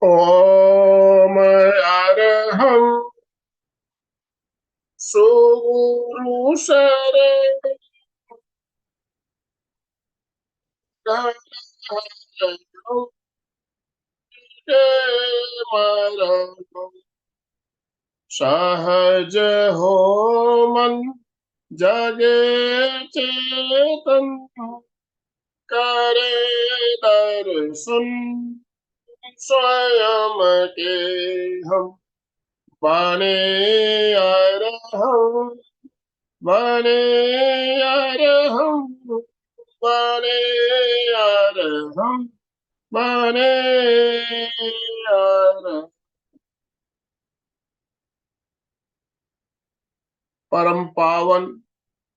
ओम अरहं सुगुरु शरणं मरणं सहज हो मन जगे चेतन करे दर्शन स्वयं के हम बने अरहं बने अरहं बने अरहं बने अरहं। परम पावन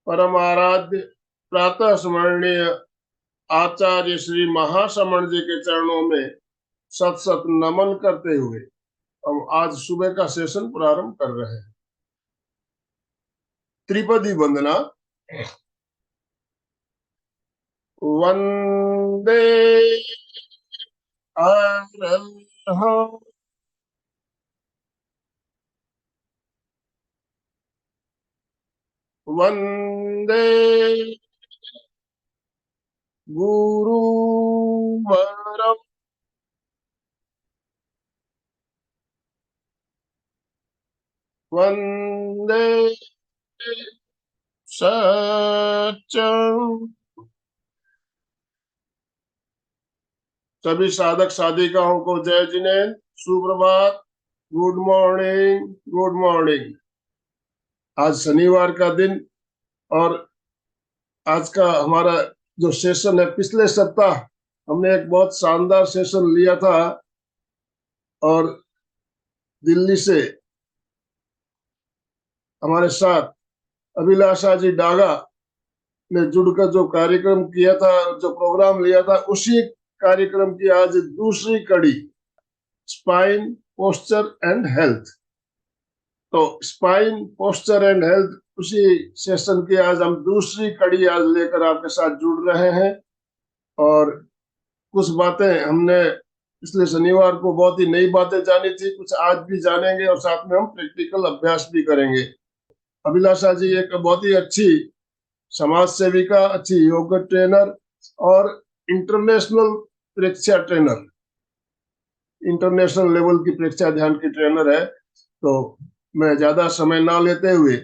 परम आराध्य प्रातः स्मरणीय आचार्य श्री महाश्रमण जी के चरणों में सत सत नमन करते हुए हम आज सुबह का सेशन प्रारंभ कर रहे हैं। त्रिपदी वंदना। वंदे अरहं वंदे गुरुवरं वंदे सच्चं। सभी साधक साधिकाओं को जय जिनेन्द्र, सुप्रभात, गुड मॉर्निंग, गुड मॉर्निंग। आज शनिवार का दिन और आज का हमारा जो सेशन है, पिछले सप्ताह हमने एक बहुत शानदार सेशन लिया था और दिल्ली से हमारे साथ अभिलाषा जी डागा ने जुड़कर जो कार्यक्रम किया था, जो प्रोग्राम लिया था, उसी कार्यक्रम की आज दूसरी कड़ी, स्पाइन पोस्चर एंड हेल्थ। तो स्पाइन पोस्चर एंड हेल्थ, उसी सेशन की आज हम दूसरी कड़ी आज लेकर आपके साथ जुड़ रहे हैं। और कुछ बातें हमने पिछले शनिवार को बहुत ही नई बातें जानी थी, कुछ आज भी जानेंगे और साथ में हम प्रैक्टिकल अभ्यास भी करेंगे। अभिलाषा जी एक बहुत ही अच्छी समाज सेविका, अच्छी योग ट्रेनर और इंटरनेशनल परीक्षा ट्रेनर, इंटरनेशनल लेवल की परीक्षा ध्यान की ट्रेनर है। तो मैं ज्यादा समय ना लेते हुए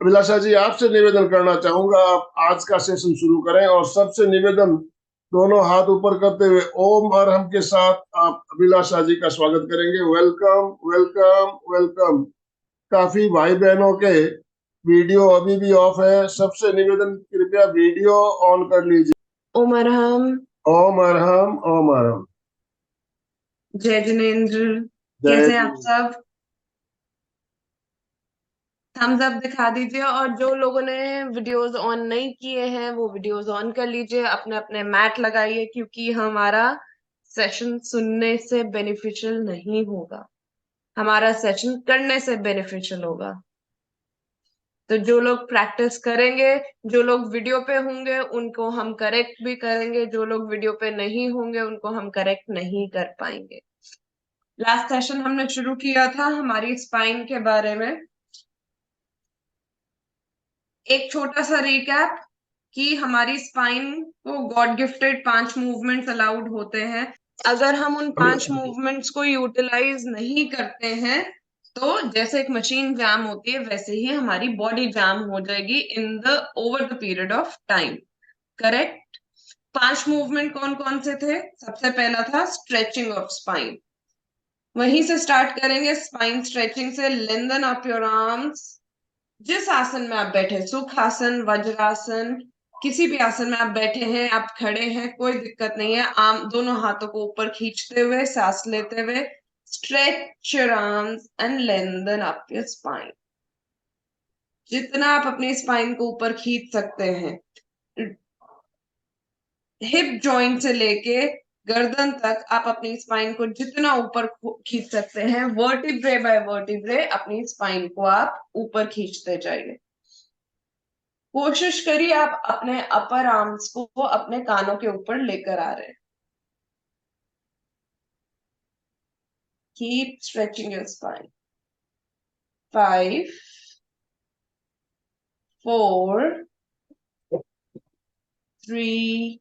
अभिलाषा जी आपसे निवेदन करना चाहूंगा, आप आज का सेशन शुरू करें और सबसे निवेदन, दोनों हाथ ऊपर करते हुए ओम अरहम के साथ आप अभिलाषा जी का स्वागत करेंगे। Welcome welcome welcome. काफी भाई बहनों के वीडियो अभी भी ऑफ है, सबसे निवेदन कृपया वीडियो ऑन कर लीजिए। ओम अरहम। ओम अरहम ओम अरहम। जय जिनेन्द्र। जय कैसे हैं आप जी। सब? थम्स अप दिखा दीजिए, और जो लोगों ने वीडियोस ऑन नहीं किए हैं वो वीडियोस ऑन कर लीजिए, अपने अपने मैट लगाइए, क्योंकि हमारा सेशन सुनने से बेनिफिशियल नहीं होगा, हमारा सेशन करने से बेनिफिशियल होगा। तो जो लोग प्रैक्टिस करेंगे, जो लोग वीडियो पे होंगे उनको हम करेक्ट भी करेंगे, जो लोग वीडियो पे नहीं होंगे उनको हम करेक्ट नहीं कर पाएंगे। लास्ट सेशन हमने शुरू किया था हमारी स्पाइन के बारे में। एक छोटा सा रिकैप कि हमारी स्पाइन को गॉड गिफ्टेड 5 मूवमेंट्स अलाउड होते हैं। अगर हम उन 5 मूवमेंट्स को यूटिलाइज नहीं करते हैं तो जैसे एक मशीन जैम होती है वैसे ही हमारी बॉडी जैम हो जाएगी in the over the period of time. Correct? 5 movement कौन कौन से थे? सबसे पहला था स्ट्रेचिंग ऑफ स्पाइन। वहीं से स्टार्ट करेंगे, स्पाइन स्ट्रेचिंग से। Lengthen up your arms. जिस आसन में आप बैठे, सुख आसन, वज्रासन, किसी भी आसन में आप बैठे हैं, आप खड़े हैं, कोई दिक्कत नहीं है। आम दोनों हाथों को ऊपर खींचते हुए, सांस लेते हुए, stretch your arms and lengthen up your spine. जितना आप अपनी स्पाइन को ऊपर खींच सकते हैं, हिप जॉइंट से लेके गर्दन तक आप अपनी स्पाइन को जितना ऊपर खींच सकते हैं, वर्टिब्रे बाय वर्टिब्रे अपनी स्पाइन को आप ऊपर खींचते जाइए। कोशिश करिए आप अपने अपर आर्म्स को अपने कानों के ऊपर लेकर आ रहे हैं। Keep stretching your spine. 5, 4, 3,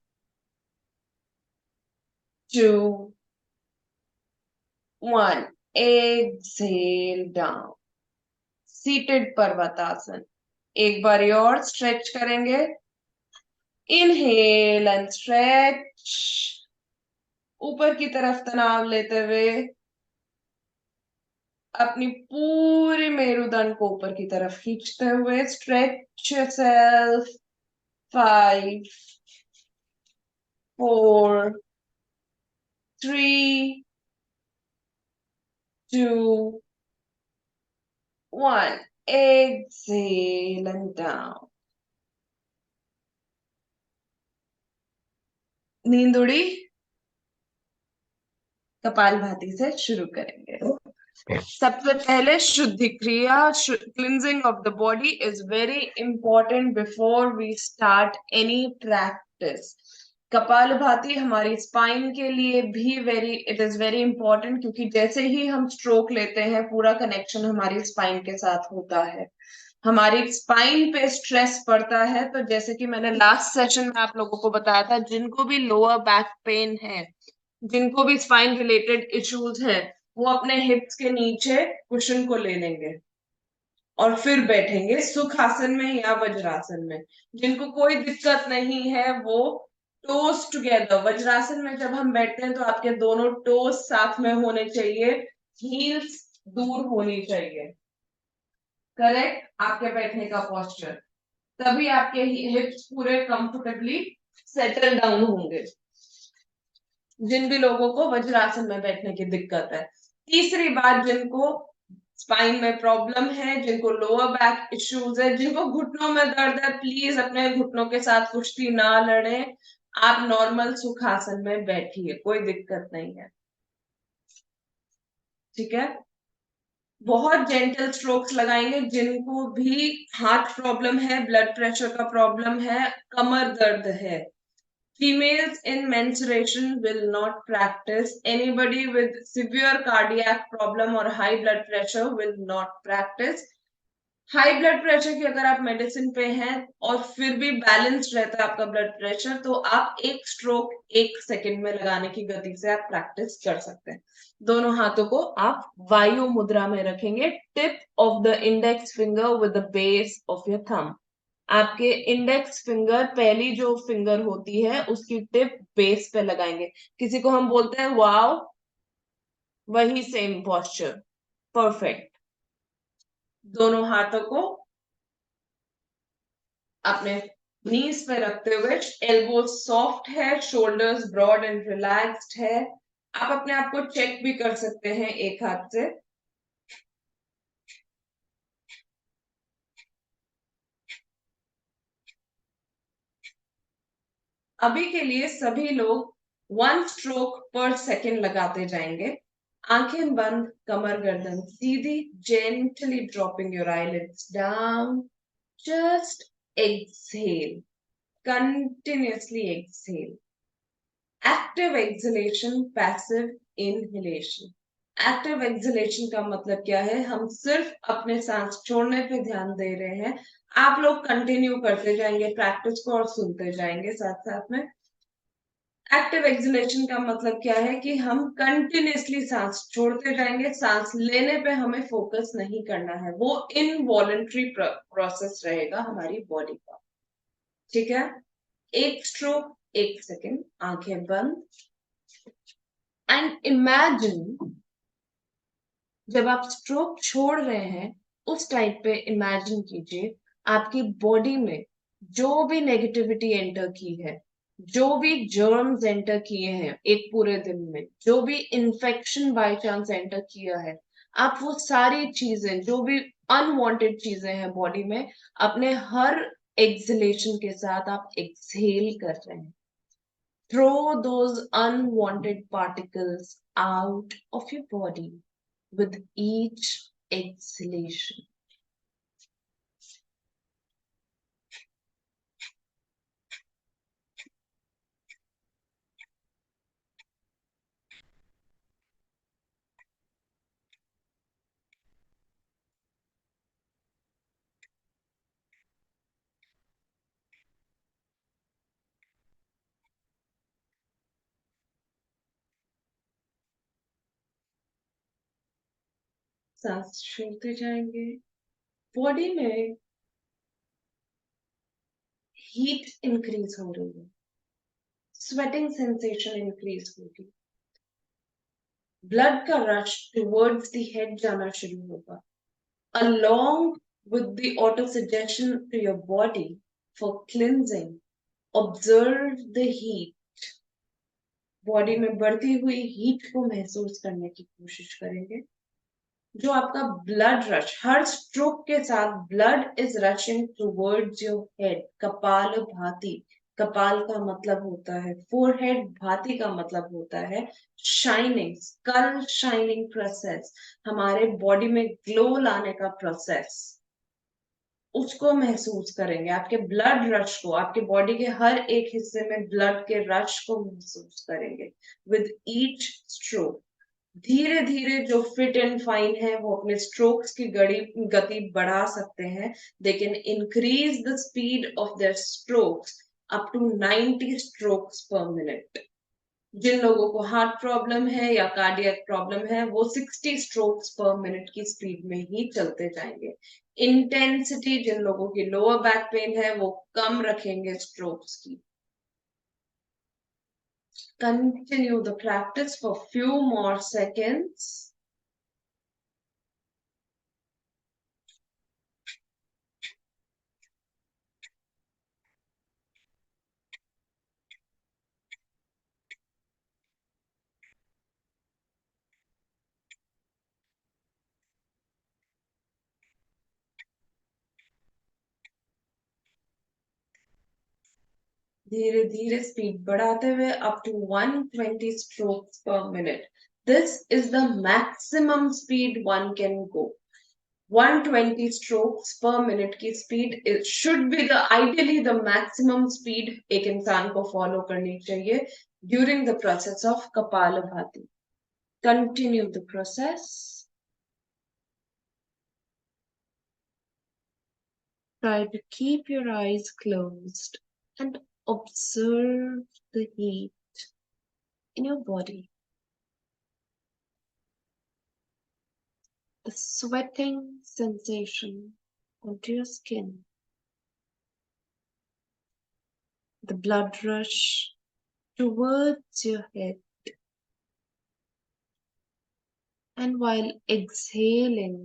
2, 1. Exhale down. Seated Parvatasana. एक बार और स्ट्रेच करेंगे. Inhale and stretch. ऊपर की तरफ तनाव लेते हुए अपनी पूरी मेरुदंड को ऊपर की तरफ खींचते हुए stretch yourself. 5, 4, 3, 2, 1. Exhale and down. नींद उड़ी. कपालभाति से शुरू करेंगे. सबसे पहले शुद्धि क्रिया, cleansing of the body is very important before we start any practice. Kapalbhati हमारी स्पाइन के लिए भी इट इज वेरी इंपॉर्टेंट, क्योंकि जैसे ही हम स्ट्रोक लेते हैं पूरा कनेक्शन हमारी स्पाइन के साथ होता है. हमारी स्पाइन पे स्ट्रेस पड़ता है, तो जैसे कि मैंने लास्ट सेशन में आप लोगों को बताया था, जिनको भी लोअर बैक पेन है, जिनको भी स्पाइन रिलेटेड इश्यूज है, वो अपने हिप्स के नीचे कुशन को ले लेंगे और फिर बैठेंगे सुखासन में या वज्रासन में. जिनको कोई दिक्कत नहीं है वो टोस टुगेदर. वज्रासन में जब हम बैठते हैं तो आपके दोनों टोस साथ में होने चाहिए, हील्स दूर होनी चाहिए. करेक्ट. आपके बैठने का पोस्चर, तभी आपके हिप्स पूरे कंफर्टेबली सेटल डाउन होंगे. जिन भी लोगों को वज्रासन में बैठने की दिक्कत है. तीसरी बात, जिनको स्पाइन में प्रॉब्लम है, जिनको लोअर बैक इश्यूज है, जिनको घुटनों में दर्द है, प्लीज अपने घुटनों के साथ कुश्ती ना लड़ें. आप नॉर्मल सुखासन में बैठिए, कोई दिक्कत नहीं है. ठीक है. बहुत जेंटल स्ट्रोक्स लगाएंगे. जिनको भी हार्ट प्रॉब्लम है, ब्लड प्रेशर का प्रॉब्लम है, कमर दर्द है, females in menstruation will not practice. Anybody with severe cardiac problem or high blood pressure will not practice. High blood pressure की अगर आप मेडिसिन पे हैं और फिर भी बैलेंस्ड रहता है आपका ब्लड प्रेशर, तो आप एक स्ट्रोक 1 सेकंड में लगाने की गति से आप प्रैक्टिस कर सकते हैं. दोनों हाथों को आप वायु मुद्रा में रखेंगे. Tip of the index finger with the base of your thumb. आपके इंडेक्स फिंगर, पहली जो फिंगर होती है उसकी टिप बेस पे लगाएंगे. किसी को हम बोलते हैं वाव, वही सेम पोस्चर. परफेक्ट. दोनों हाथों को अपने नीज पे रखते हुए, एल्बो सॉफ्ट है, शोल्डर्स ब्रॉड एंड रिलैक्स्ड है. आप अपने आप को चेक भी कर सकते हैं एक हाथ से. अभी के लिए सभी लोग 1 स्ट्रोक पर सेकेंड लगाते जाएंगे. आंखें बंद, कमर गर्दन सीधी. Gently dropping your eyelids down. Just exhale. Continuously exhale. Active exhalation, passive inhalation. Active exhalation का मतलब क्या है? हम सिर्फ अपने सांस छोड़ने पे ध्यान दे रहे हैं. आप लोग कंटिन्यू करते जाएंगे प्रैक्टिस को और सुनते जाएंगे साथ साथ में. एक्टिव एक्सहेलेशन का मतलब क्या है कि हम कंटिन्यूअसली सांस छोड़ते जाएंगे. सांस लेने पे हमें फोकस नहीं करना है, वो इनवॉलंटरी प्रोसेस रहेगा हमारी बॉडी का. ठीक है. 1 स्ट्रोक 1 सेकेंड. आंखें बंद. एंड इमेजिन, जब आप स्ट्रोक छोड़ रहे हैं उस टाइप पे इमेजिन कीजिए आपकी बॉडी में जो भी नेगेटिविटी एंटर की है, जो भी जर्म्स एंटर किए हैं एक पूरे दिन में, जो भी इन्फेक्शन बाय चांस एंटर किया है, आप वो सारी चीजें, जो भी अनवांटेड चीजें हैं बॉडी में, अपने हर एक्सहेलेशन के साथ आप एक्सहेल कर रहे हैं. Throw those unwanted particles out of your body with each exhalation. सांस छोड़ते जाएंगे। बॉडी में हीट इंक्रीज हो रही है, स्वेटिंग सेंसेशन इंक्रीज होगी, ब्लड का रश टुवर्ड्स द हेड जाना शुरू होगा, along with the auto suggestion to your body for cleansing. Observe the heat. Body में बढ़ती हुई हीट को महसूस करने की कोशिश करेंगे। जो आपका ब्लड रश, हर स्ट्रोक के साथ blood is rushing towards your head, कपाल भाती। कपाल का मतलब होता है फोरहेड, भाती का मतलब होता है शाइनिंग, स्कल शाइनिंग प्रोसेस, हमारे बॉडी में ग्लो लाने का प्रोसेस, उसको महसूस करेंगे। आपके ब्लड रश को, आपके बॉडी के हर एक हिस्से में ब्लड के रश को महसूस करेंगे विद ईच स्ट्रोक। धीरे धीरे जो फिट एंड फाइन है वो अपने स्ट्रोक्स की गति बढ़ा सकते हैं। They can increase the speed of their strokes up to 90 strokes per minute. जिन लोगों को हार्ट प्रॉब्लम है या कार्डियक प्रॉब्लम है वो 60 स्ट्रोक्स पर मिनट की स्पीड में ही चलते जाएंगे। इंटेंसिटी जिन लोगों की लोअर बैक पेन है वो कम रखेंगे स्ट्रोक्स की। Continue the practice for few more seconds. धीरे धीरे स्पीड बढ़ाते हुए up to 120 strokes per minute. This is the maximum speed one can go. 120 strokes per minute की speed should be the ideally the maximum speed एक इंसान को follow करनी चाहिए during the process of Kapalabhati. Continue the process. Try to keep your eyes closed and observe the heat in your body. The sweating sensation onto your skin. The blood rush towards your head. And while exhaling,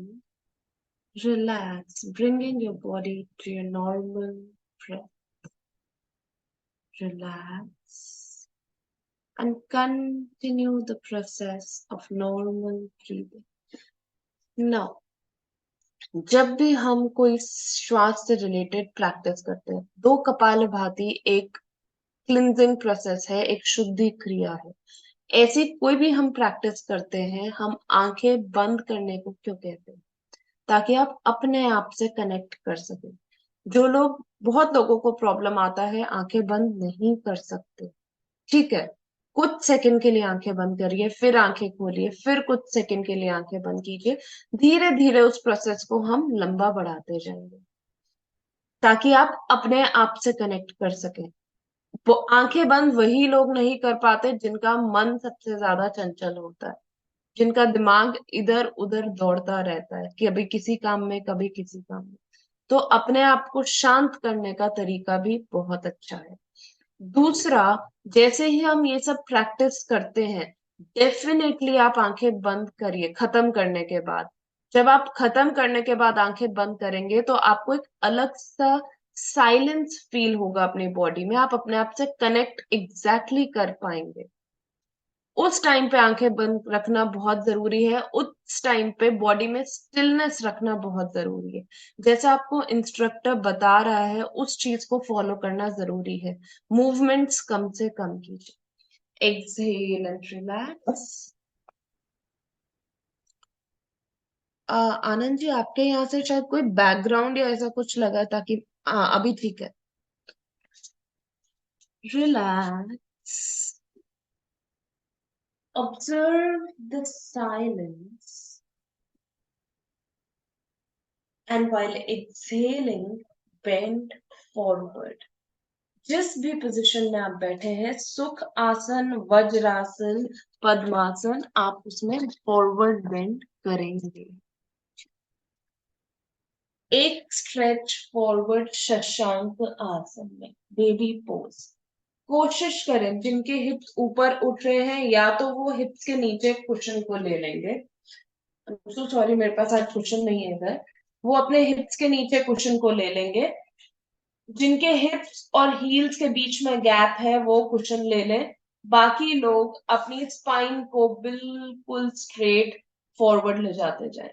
relax, bringing your body to your normal breath. Relax and continue the process of normal breathing. Now, जब भी हम कोई श्वास से related practice करते हैं, दो कपालभाति एक क्लिंजिंग प्रोसेस है, एक शुद्धि क्रिया है। ऐसी कोई भी हम प्रैक्टिस करते हैं, हम आंखें बंद करने को क्यों कहते हैं? ताकि आप अपने आप से कनेक्ट कर सकें। बहुत लोगों को प्रॉब्लम आता है, आंखें बंद नहीं कर सकते। ठीक है, कुछ सेकंड के लिए आंखें बंद करिए, फिर आंखें खोलिए, फिर कुछ सेकंड के लिए आंखें बंद कीजिए। धीरे धीरे उस प्रोसेस को हम लंबा बढ़ाते जाएंगे ताकि आप अपने आप से कनेक्ट कर सकें। वो आंखें बंद वही लोग नहीं कर पाते जिनका मन सबसे ज्यादा चंचल होता है, जिनका दिमाग इधर उधर दौड़ता रहता है, कभी किसी काम में कभी किसी काम में। तो अपने आप को शांत करने का तरीका भी बहुत अच्छा है। दूसरा, जैसे ही हम ये सब प्रैक्टिस करते हैं, डेफिनेटली आप आंखें बंद करिए खत्म करने के बाद। जब आप खत्म करने के बाद आंखें बंद करेंगे तो आपको एक अलग सा साइलेंस फील होगा अपनी बॉडी में, आप अपने आप से कनेक्ट एग्जैक्टली कर पाएंगे। उस टाइम पे आंखें बंद रखना बहुत जरूरी है, उस टाइम पे बॉडी में स्टिलनेस रखना बहुत जरूरी है। जैसे आपको इंस्ट्रक्टर बता रहा है उस चीज को फॉलो करना जरूरी है। मूवमेंट्स कम से कम कीजिए। Exhale and relax. Anand ji, आपके यहाँ से शायद कोई बैकग्राउंड या ऐसा कुछ लगा, ताकि हाँ अभी ठीक है। Relax, observe the silence, and while exhaling, bend forward. जिस भी पोजीशन में आप बैठे हैं, सुख आसन, वज्रासन, पद्मासन, आप उसमें फॉरवर्ड बेंड करेंगे। एक स्ट्रेच फॉरवर्ड शशांक आसन में, बेबी पोज। कोशिश करें जिनके हिप्स ऊपर उठ रहे हैं या तो वो हिप्स के नीचे कुशन को ले लेंगे। सो सॉरी, मेरे पास आज कुशन नहीं है इधर। वो अपने हिप्स के नीचे कुशन को ले लेंगे। जिनके हिप्स और हील्स के बीच में गैप है वो कुशन ले लें। बाकी लोग अपनी स्पाइन को बिल्कुल स्ट्रेट फॉरवर्ड ले जाते जाएं।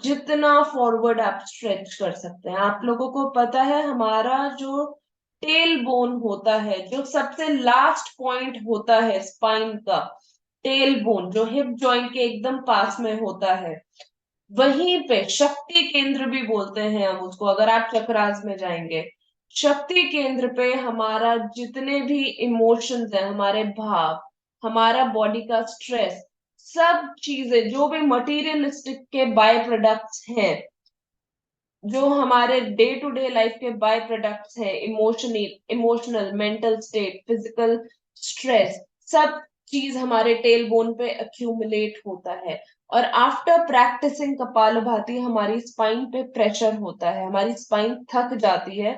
जितना फॉरवर्ड आप स्ट्रेच कर सकते हैं। आप लोगों को पता है हमारा जो टेल बोन होता है, जो सबसे लास्ट पॉइंट होता है स्पाइन का, टेल बोन जो हिप जॉइंट के एकदम पास में होता है, वहीं पे शक्ति केंद्र भी बोलते हैं हम उसको। अगर आप चक्रास में जाएंगे, शक्ति केंद्र पे हमारा जितने भी इमोशंस है, हमारे भाव, हमारा बॉडी का स्ट्रेस, सब चीजें जो भी मटेरियलिस्टिक के बाय प्रोडक्ट्स हैं, जो हमारे डे टू डे लाइफ के बाय प्रोडक्ट्स है, emotional, mental state, physical stress, सब चीज हमारे टेल बोन पे अक्यूमुलेट होता है। और आफ्टर प्रैक्टिसिंग कपालभाति हमारी स्पाइन पे प्रेशर होता है, हमारी स्पाइन थक जाती है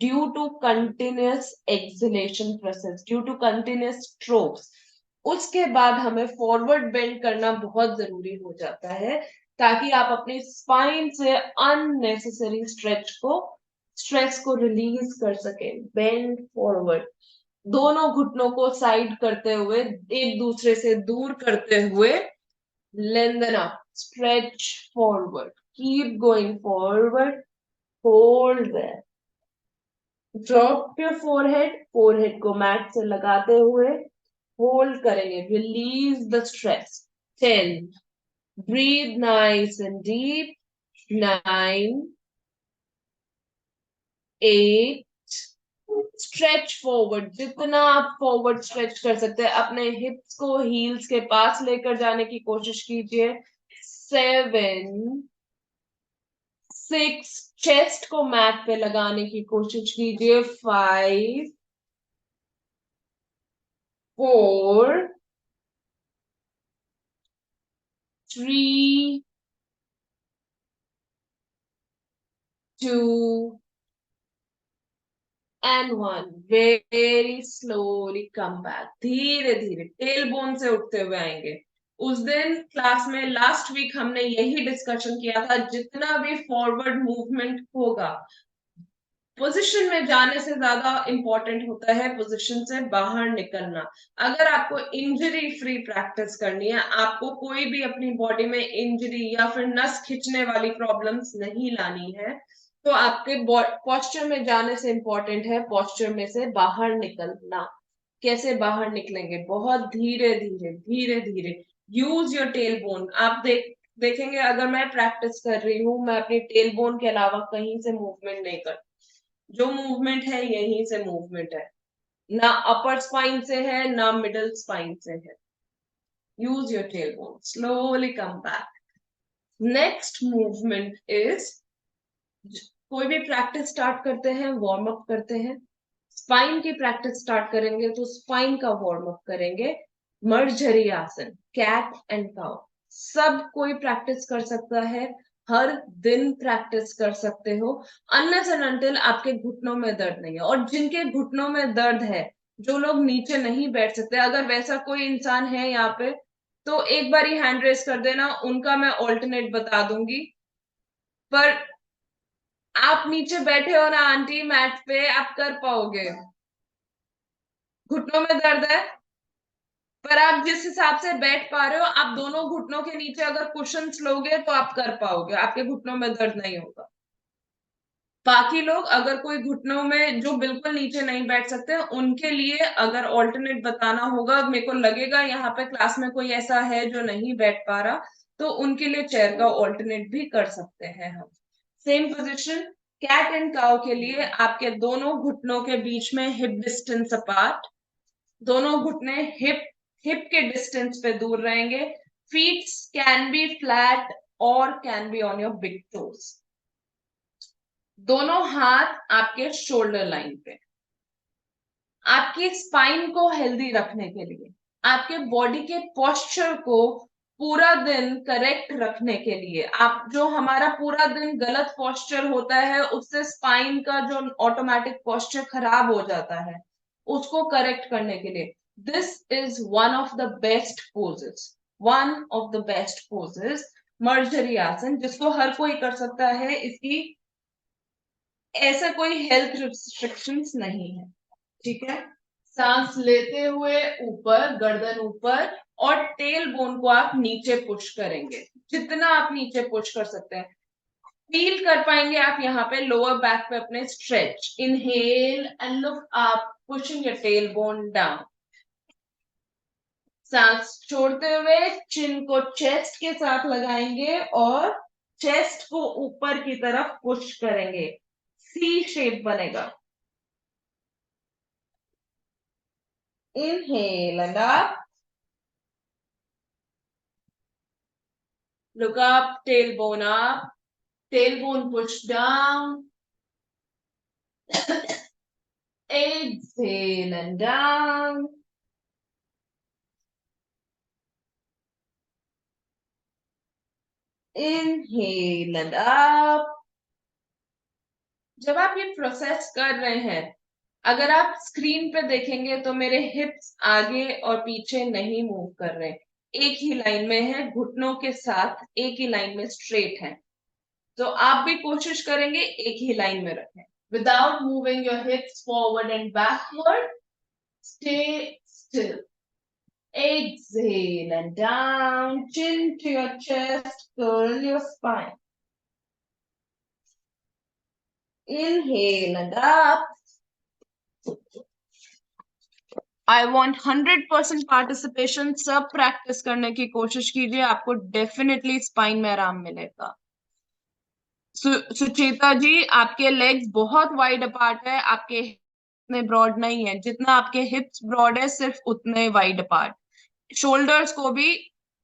due to continuous exhalation process, due to continuous strokes. उसके बाद हमें फॉरवर्ड बेंड करना बहुत जरूरी हो जाता है, ताकि आप अपनी स्पाइन से अननेसेसरी स्ट्रेस को रिलीज कर सके। बेंड फॉरवर्ड, दोनों घुटनों को साइड करते हुए, एक दूसरे से दूर करते हुए, lengthen up, stretch forward, keep going forward, hold their, drop your forehead, forehead को मैट से लगाते हुए होल्ड करेंगे, release the stress. 10, breathe nice and deep. 9, 8, stretch forward, जितना आप फॉरवर्ड स्ट्रेच कर सकते हैं अपने हिप्स को हील्स के पास लेकर जाने की कोशिश कीजिए। 7, 6, चेस्ट को मैट पे लगाने की कोशिश कीजिए। 5, 4, 3, 2 and 1। Very slowly come back, धीरे धीरे टेल बोन से उठते हुए आएंगे। उस दिन क्लास में लास्ट वीक हमने यही डिस्कशन किया था, जितना भी फॉरवर्ड मूवमेंट होगा, पोजीशन में जाने से ज्यादा इंपॉर्टेंट होता है पोजीशन से बाहर निकलना। अगर आपको इंजरी फ्री प्रैक्टिस करनी है, आपको कोई भी अपनी बॉडी में इंजरी या फिर नस खिंचने वाली प्रॉब्लम्स नहीं लानी है, तो आपके पोस्चर में जाने से इंपॉर्टेंट है पोस्चर में से बाहर निकलना। कैसे बाहर निकलेंगे? बहुत धीरे धीरे धीरे धीरे। Use your tail bone. आप देखेंगे अगर मैं प्रैक्टिस कर रही हूँ, मैं अपनी टेल बोन के अलावा कहीं से मूवमेंट नहीं करती। जो मूवमेंट है यहीं से मूवमेंट है, ना अपर स्पाइन से है ना मिडल स्पाइन से है। Use your tail bone, slowly come back. Next movement is, कोई भी प्रैक्टिस स्टार्ट करते हैं वार्म अप करते हैं। स्पाइन की प्रैक्टिस स्टार्ट करेंगे तो स्पाइन का वार्म अप करेंगे। मर्जरी आसन, कैट एंड काउ, सब कोई प्रैक्टिस कर सकता है, हर दिन प्रैक्टिस कर सकते हो, अनलेस एंड अनटिल आपके घुटनों में दर्द नहीं है। और जिनके घुटनों में दर्द है, जो लोग नीचे नहीं बैठ सकते, अगर वैसा कोई इंसान है यहाँ पे, तो एक बार ही हैंड रेस कर देना, उनका मैं ऑल्टरनेट बता दूंगी। पर आप नीचे बैठे हो ना आंटी मैट पे, आप कर पाओगे? घुटनों में दर्द है, पर आप जिस हिसाब से बैठ पा रहे हो, आप दोनों घुटनों के नीचे अगर कुशन्स लोगे तो आप कर पाओगे, आपके घुटनों में दर्द नहीं होगा। बाकी लोग, अगर कोई घुटनों में जो बिल्कुल नीचे नहीं बैठ सकते, उनके लिए अगर ऑल्टरनेट बताना होगा, मेरे को लगेगा यहाँ पे क्लास में कोई ऐसा है जो नहीं बैठ पा रहा, तो उनके लिए चेयर का ऑल्टरनेट भी कर सकते हैं हम। Same position, cat and cow के लिए आपके दोनों घुटनों के बीच में हिप डिस्टेंस अपार्ट, दोनों घुटने हिप हिप के डिस्टेंस पे दूर रहेंगे। फीट कैन बी फ्लैट और can be on your big toes. दोनों हाथ आपके शोल्डर लाइन पे। आपकी स्पाइन को हेल्दी रखने के लिए, आपके बॉडी के पोस्चर को पूरा दिन करेक्ट रखने के लिए, आप जो हमारा पूरा दिन गलत पोस्चर होता है उससे स्पाइन का जो ऑटोमेटिक पोस्चर खराब हो जाता है, उसको करेक्ट करने के लिए this is one of the best poses, one of the best poses marjari asana, जिसको हर कोई कर सकता है। इसकी ऐसा कोई हेल्थ रिस्ट्रिक्शंस नहीं है। ठीक है, सांस लेते हुए ऊपर, गर्दन ऊपर, और टेल बोन को आप नीचे पुश करेंगे, जितना आप नीचे पुश कर सकते हैं। फील कर पाएंगे आप यहाँ पे लोअर बैक पे अपने stretch. Inhale and look up, pushing your tail bone down. सांस छोड़ते हुए चिन को चेस्ट के साथ लगाएंगे और चेस्ट को ऊपर की तरफ पुश करेंगे, सी शेप बनेगा। Inhale and up. Look up, tailbone up. Tailbone push down. Exhale and down. Inhale and up. जब आप ये प्रोसेस कर रहे हैं, अगर आप स्क्रीन पे देखेंगे तो मेरे हिप्स आगे और पीछे नहीं मूव कर रहे, एक ही लाइन में है, घुटनों के साथ एक ही लाइन में स्ट्रेट है। तो आप भी कोशिश करेंगे एक ही लाइन में रखें, without moving your hips forward and backward. Stay still. Exhale and down, chin to your chest, curl your spine. Inhale and up. I want 100% participation. सब प्रैक्टिस करने की कोशिश कीजिए, आपको डेफिनेटली स्पाइन में आराम मिलेगा। सुचेता जी, आपके लेग्स बहुत वाइड अपार्ट है, आपके इतने ब्रॉड नहीं है। जितना आपके हिप्स ब्रॉड है, सिर्फ उतने वाइड अपार्ट। शोल्डर्स को भी,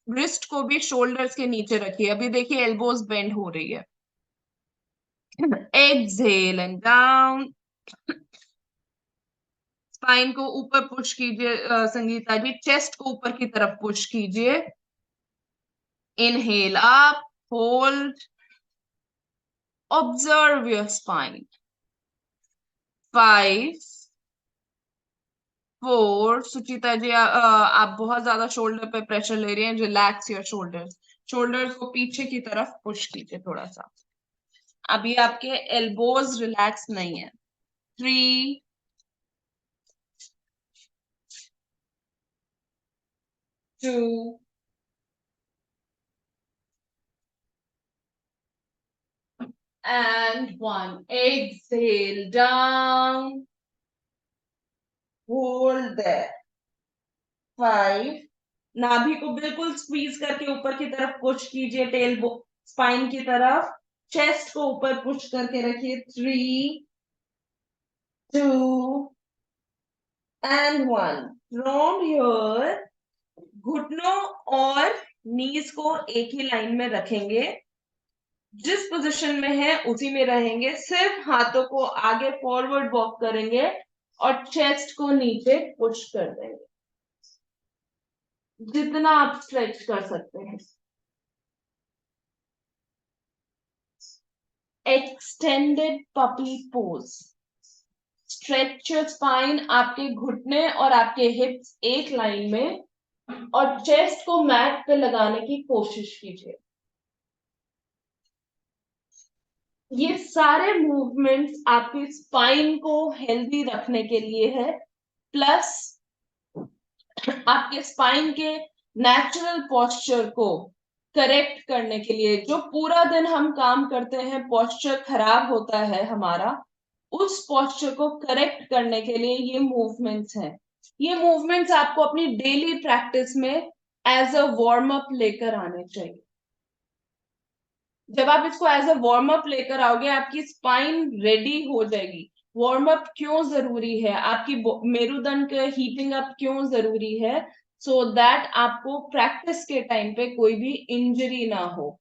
रिस्ट को भी शोल्डर्स के नीचे रखिए। अभी देखिए एल्बोज बेंड हो रही है। Exhale and down. स्पाइन को ऊपर पुश कीजिए संगीता जी, चेस्ट को ऊपर की तरफ पुश कीजिए। Inhale up, hold, observe your spine. 5 4, Suchita जी आप बहुत ज्यादा शोल्डर पे प्रेशर ले रही हैं, रिलैक्स योर शोल्डर्स। शोल्डर्स को पीछे की तरफ पुश कीजिए थोड़ा सा। अभी आपके एल्बोज रिलैक्स नहीं है। 3 2 and 1. Exhale down. Hold there. 5. नाभि को बिल्कुल स्क्वीज करके ऊपर की तरफ पुश कीजिए, टेल स्पाइन की तरफ। चेस्ट को ऊपर पुश करके रखिए। 3 2 and 1. From here, घुटनों और नीज को एक ही लाइन में रखेंगे, जिस पोजीशन में है उसी में रहेंगे। सिर्फ हाथों को आगे फॉरवर्ड वॉक करेंगे और चेस्ट को नीचे पुश कर देंगे, जितना आप स्ट्रेच कर सकते हैं। Extended puppy pose. Stretch your spine, आपके घुटने और आपके हिप्स एक लाइन में, और चेस्ट को मैट पे लगाने की कोशिश कीजिए। ये सारे मूवमेंट्स आपकी स्पाइन को हेल्दी रखने के लिए है, प्लस आपके स्पाइन के नेचुरल पोस्चर को करेक्ट करने के लिए। जो पूरा दिन हम काम करते हैं, पोस्चर खराब होता है हमारा, उस पोस्चर को करेक्ट करने के लिए ये मूवमेंट्स हैं। ये मूवमेंट्स आपको अपनी डेली प्रैक्टिस में एज अ वार्म अप लेकर आने चाहिए। जब आप इसको एज अ वार्म अप लेकर आओगे, आपकी स्पाइन रेडी हो जाएगी। वार्म अप क्यों जरूरी है, आपकी मेरुदंड के हीटिंग अप क्यों जरूरी है, सो दैट आपको प्रैक्टिस के टाइम पे कोई भी इंजरी ना हो।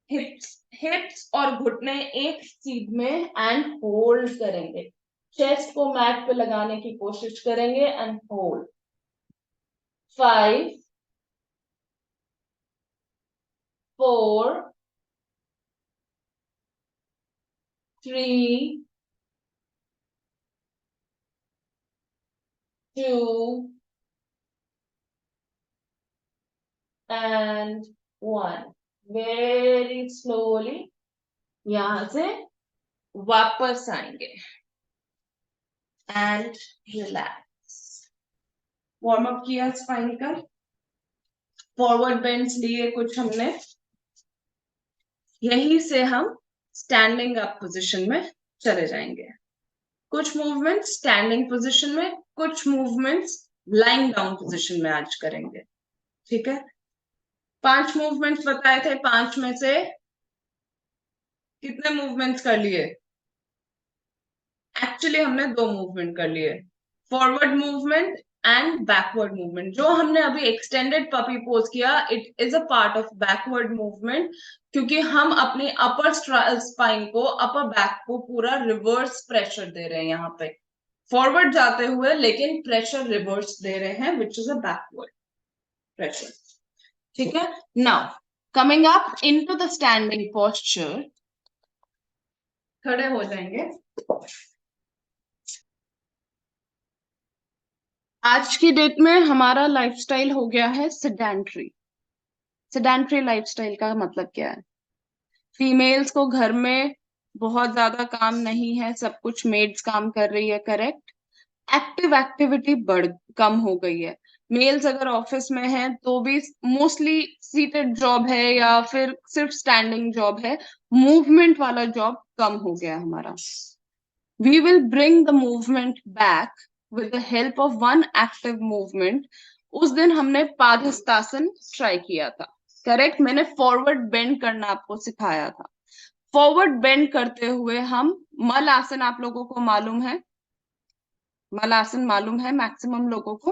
हिप्स और घुटने एक सीध में एंड होल्ड करेंगे। चेस्ट को मैट पे लगाने की कोशिश करेंगे and hold. 5 4 3 2 and 1। Very slowly यहां से वापस आएंगे एंड रिलैक्स। वार्म अप किया स्पाइन का, फॉरवर्ड बेंड्स लिए कुछ हमने, यहीं से हम स्टैंडिंग अप पोजीशन में चले जाएंगे। कुछ मूवमेंट्स स्टैंडिंग पोजीशन में, कुछ मूवमेंट्स लाइंग डाउन पोजीशन में आज करेंगे। ठीक है, 5 मूवमेंट्स बताए थे, 5 में से कितने मूवमेंट्स कर लिए? एक्चुअली हमने 2 मूवमेंट कर लिए, forward movement and backward movement. जो हमने अभी एक्सटेंडेड पपी पोज किया, it is a part of backward movement, क्योंकि हम अपनी अपर स्पाइन को, अपर बैक को पूरा रिवर्स प्रेशर दे रहे हैं यहाँ पे, फॉरवर्ड जाते हुए लेकिन प्रेशर रिवर्स दे रहे हैं, which is a backward pressure. ठीक है, now coming up into the standing posture, खड़े हो जाएंगे। आज की डेट में हमारा लाइफस्टाइल हो गया है सेडेंट्री। सेडेंट्री लाइफस्टाइल का मतलब क्या है? फीमेल्स को घर में बहुत ज्यादा काम नहीं है, सब कुछ मेड्स काम कर रही है, करेक्ट। एक्टिव एक्टिविटी बढ़ कम हो गई है। मेल्स अगर ऑफिस में है तो भी मोस्टली सीटेड जॉब है या फिर सिर्फ स्टैंडिंग जॉब है, मूवमेंट वाला जॉब कम हो गया हमारा। We will bring the movement back with the help of one active movement। उस दिन हमने पादहस्तासन ट्राई किया था, करेक्ट। मैंने फॉरवर्ड बेंड करना आपको सिखाया था। फॉरवर्ड बेंड करते हुए हम मल आसन, आप लोगों को मालूम है, मल आसन मालूम है मैक्सिमम लोगों को।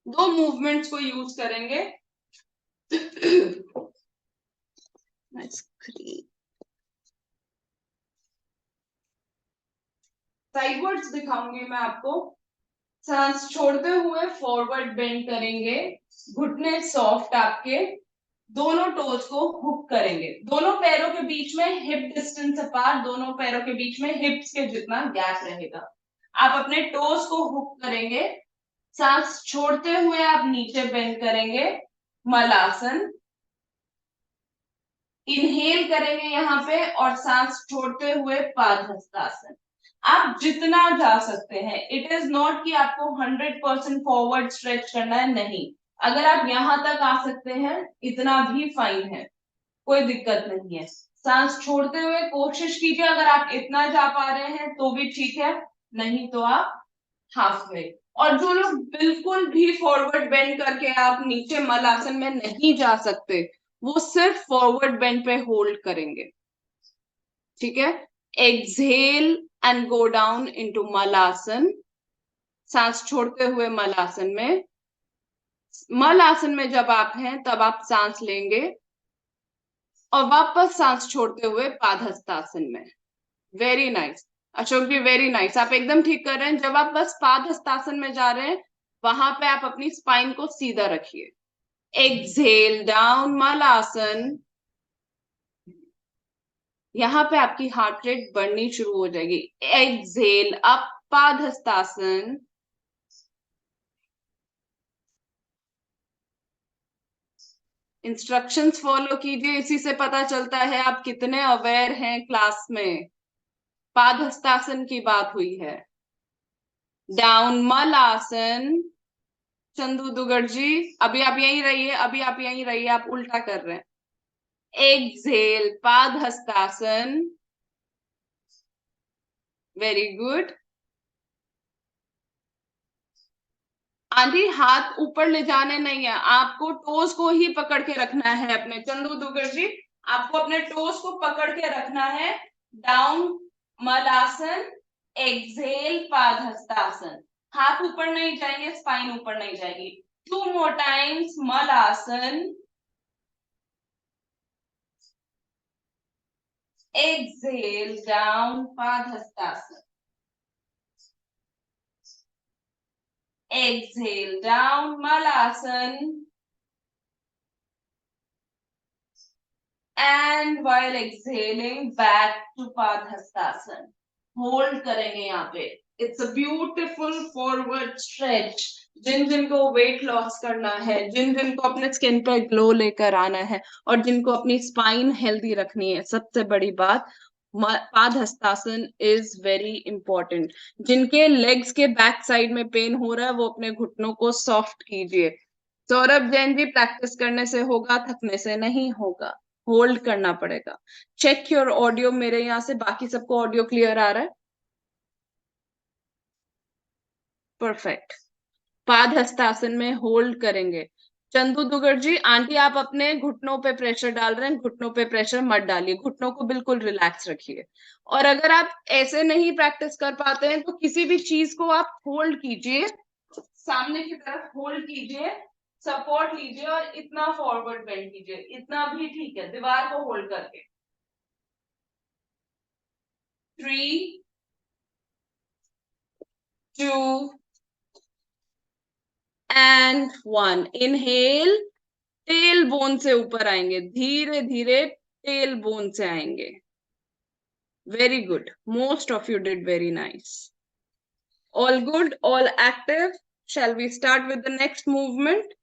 2 मूवमेंट्स को यूज करेंगे। साइडवर्ड्स दिखाऊंगी मैं आपको। सांस छोड़ते हुए फॉरवर्ड बेंड करेंगे, घुटने सॉफ्ट आपके, दोनों टोज को हुक करेंगे, दोनों पैरों के बीच में हिप डिस्टेंस अपार्ट, दोनों पैरों के बीच में हिप्स के जितना गैप रहेगा। आप अपने टोज को हुक करेंगे, सांस छोड़ते हुए आप नीचे बेंड करेंगे, मलासन। इनहेल करेंगे यहाँ पे और सांस छोड़ते हुए पादहस्तासन। आप जितना जा सकते हैं, इट इज नॉट कि आपको 100% फॉरवर्ड स्ट्रेच करना है, नहीं। अगर आप यहां तक आ सकते हैं इतना भी फाइन है, कोई दिक्कत नहीं है। सांस छोड़ते हुए कोशिश कीजिए, अगर आप इतना जा पा रहे हैं तो भी ठीक है, नहीं तो आप हाफ वे। और जो लोग बिल्कुल भी फॉरवर्ड बेंड करके आप नीचे मल आसन में नहीं जा सकते, वो सिर्फ फॉरवर्ड बेंड पे होल्ड करेंगे। ठीक है, exhale and go down into malasana. सांस छोड़ते हुए मलासन में, मल आसन में जब आप हैं तब आप सांस लेंगे और वापस सांस छोड़ते हुए पादहस्तासन में। वेरी नाइस अशोक जी, वेरी नाइस, आप एकदम ठीक कर रहे हैं। जब आप बस पादहस्तासन में जा रहे हैं, वहां पे आप अपनी स्पाइन को सीधा रखिए। Exhale down malasana. यहाँ पे आपकी हार्ट रेट बढ़नी शुरू हो जाएगी। Exhale up padahastasana. Instructions follow कीजिए, इसी से पता चलता है आप कितने अवेयर हैं क्लास में। पादहस्तासन की बात हुई है। डाउन मलासन। चंदू दुगड़ जी, अभी आप यहीं रहिए, अभी आप यहीं रहिए, आप उल्टा कर रहे हैं। एक्सहेल पादहस्तासन। Very good. आंधी हाथ ऊपर ले जाने नहीं है, आपको टोस को ही पकड़ के रखना है अपने। चंदू दुगड़ जी, आपको अपने टोस को पकड़ के रखना है। Down malasana, exhale padahastasana. हाथ ऊपर नहीं जाएंगे, स्पाइन ऊपर नहीं जाएगी। 2 more times malasana, exhale down padhastasana, exhale down malasan, and while exhaling back to padahastasana, hold करेंगे यहाँ पे। It's a beautiful forward stretch. जिन जिनको वेट लॉस करना है, जिन जिनको अपने स्किन पर ग्लो लेकर आना है, और जिनको अपनी स्पाइन हेल्दी रखनी है, सबसे बड़ी बात पादहस्तासन इज वेरी इंपॉर्टेंट। जिनके लेग्स के बैक साइड में पेन हो रहा है, वो अपने घुटनों को सॉफ्ट कीजिए। सौरभ जैन जी, प्रैक्टिस करने से होगा, थकने से नहीं होगा। होल्ड करना पड़ेगा। Check your audio. मेरे यहाँ से बाकी सबको ऑडियो क्लियर आ रहा है? परफेक्ट। पाद हस्तासन में होल्ड करेंगे। चंदू दुगर जी, आंटी आप अपने घुटनों पे प्रेशर डाल रहे हैं, घुटनों पे प्रेशर मत डालिए, घुटनों को बिल्कुल रिलैक्स रखिए। और अगर आप ऐसे नहीं प्रैक्टिस कर पाते हैं तो किसी भी चीज को आप होल्ड कीजिए, सामने की तरफ होल्ड कीजिए, सपोर्ट लीजिए और इतना फॉरवर्ड बेंड कीजिए, इतना भी ठीक है, दीवार को होल्ड करके। 3, 2 एंड 1। इनहेल, टेल बोन से ऊपर आएंगे, धीरे धीरे टेल बोन से आएंगे। Very good, most of you did very nice. All good, all active. Shall we start with the next movement?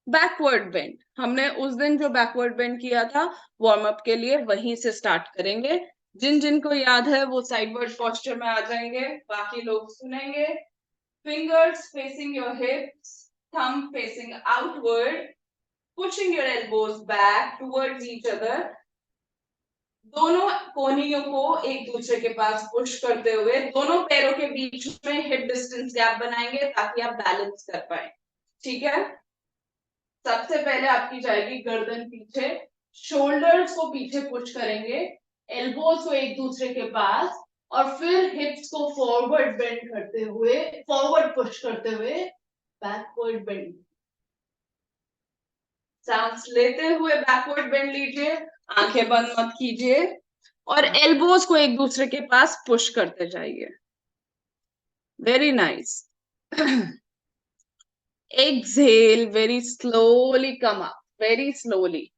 Backward bend. हमने उस दिन जो बैकवर्ड बेंड किया था वार्म अप के लिए, वहीं से स्टार्ट करेंगे। जिन जिनको याद है वो साइडवर्ड पोस्चर में आ जाएंगे, बाकी लोग सुनेंगे। Fingers facing your hips, thumb facing outward, pushing your elbows back towards each other. दोनों कोहनियों को एक दूसरे के पास पुश करते हुए दोनों पैरों के बीच में हिप डिस्टेंस गैप बनाएंगे ताकि आप बैलेंस कर पाए। ठीक है? सबसे पहले आपकी जाएगी गर्दन पीछे, शोल्डर्स को पीछे पुश करेंगे, एल्बोज को एक दूसरे के पास, और फिर हिप्स को फॉरवर्ड बेंड करते हुए, फॉरवर्ड पुश करते हुए बैकवर्ड बेंड। सांस लेते हुए बैकवर्ड बेंड लीजिए, आंखें बंद मत कीजिए, और एल्बोज को एक दूसरे के पास पुश करते जाइए। Very nice. Exhale, very slowly come up, very slowly,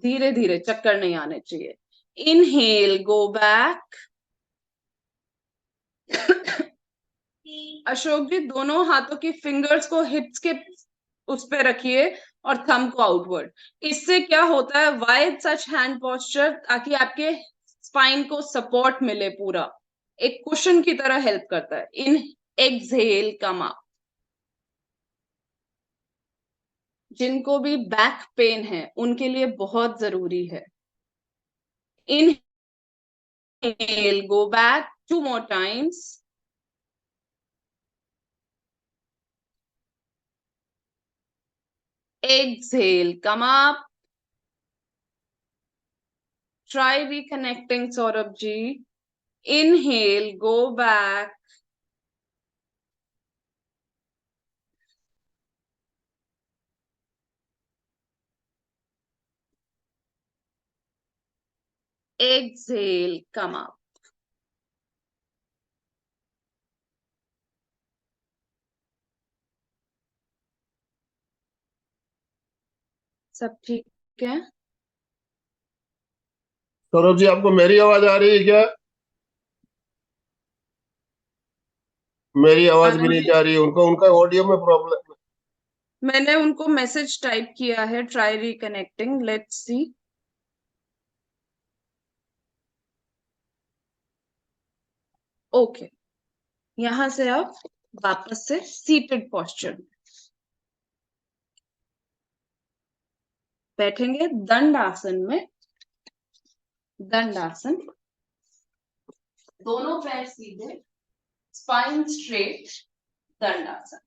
धीरे धीरे, चक्कर नहीं आने चाहिए। Inhale, go back. Ashok ji, दोनों हाथों की फिंगर्स को हिप्स के उस पे रखिए और थंब को आउटवर्ड। इससे क्या होता है, वाई सच हैंड पोस्चर? ताकि आपके स्पाइन को सपोर्ट मिले, पूरा एक कुशन की तरह हेल्प करता है। इन एक्सहेल, कम अप। जिनको भी बैक पेन है उनके लिए बहुत जरूरी है। Inhale, go back, 2 more times. Exhale, come up. Try reconnecting, Saurabh ji. Inhale, go back. Exhale, come up. सब ठीक है? सौरभ जी, आपको मेरी आवाज आ रही है क्या? मेरी आवाज भी नहीं जा रही है, उनको उनका ऑडियो में प्रॉब्लम। मैंने उनको मैसेज टाइप किया है, try reconnecting, let's see. Okay, यहां से आप वापस से सीटेड पोस्चर में बैठेंगे, दंडासन में। दंडासन, दोनों पैर सीधे, स्पाइन स्ट्रेट, दंडासन।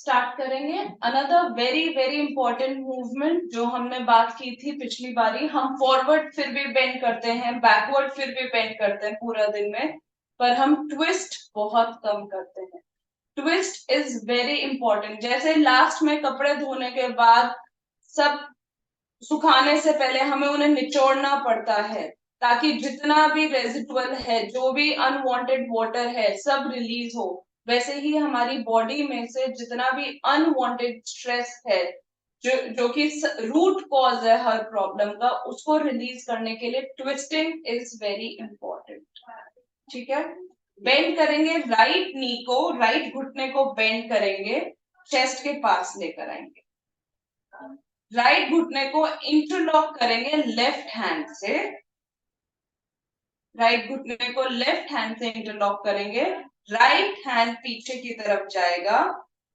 स्टार्ट करेंगे। Another very very important movement जो हमने बात की थी पिछली बारी, हम फॉरवर्ड फिर भी बेंड करते हैं, बैकवर्ड फिर भी बेंड करते हैं पूरा दिन में, पर हम ट्विस्ट बहुत कम करते हैं। Twist is very important. जैसे लास्ट में कपड़े धोने के बाद सब सुखाने से पहले हमें उन्हें निचोड़ना पड़ता है ताकि जितना भी रेजिडुअल है, जो भी अनवांटेड वाटर है, सब रिलीज हो। वैसे ही हमारी बॉडी में से जितना भी अनवांटेड स्ट्रेस है, जो कि रूट कॉज है हर प्रॉब्लम का, उसको रिलीज करने के लिए ट्विस्टिंग इज वेरी इंपॉर्टेंट। ठीक है, बेंड करेंगे राइट नी को, राइट घुटने को बेंड करेंगे, चेस्ट के पास लेकर आएंगे, राइट घुटने को इंटरलॉक करेंगे लेफ्ट हैंड से, राइट घुटने को लेफ्ट हैंड से इंटरलॉक करेंगे, राइट हैंड पीछे की तरफ जाएगा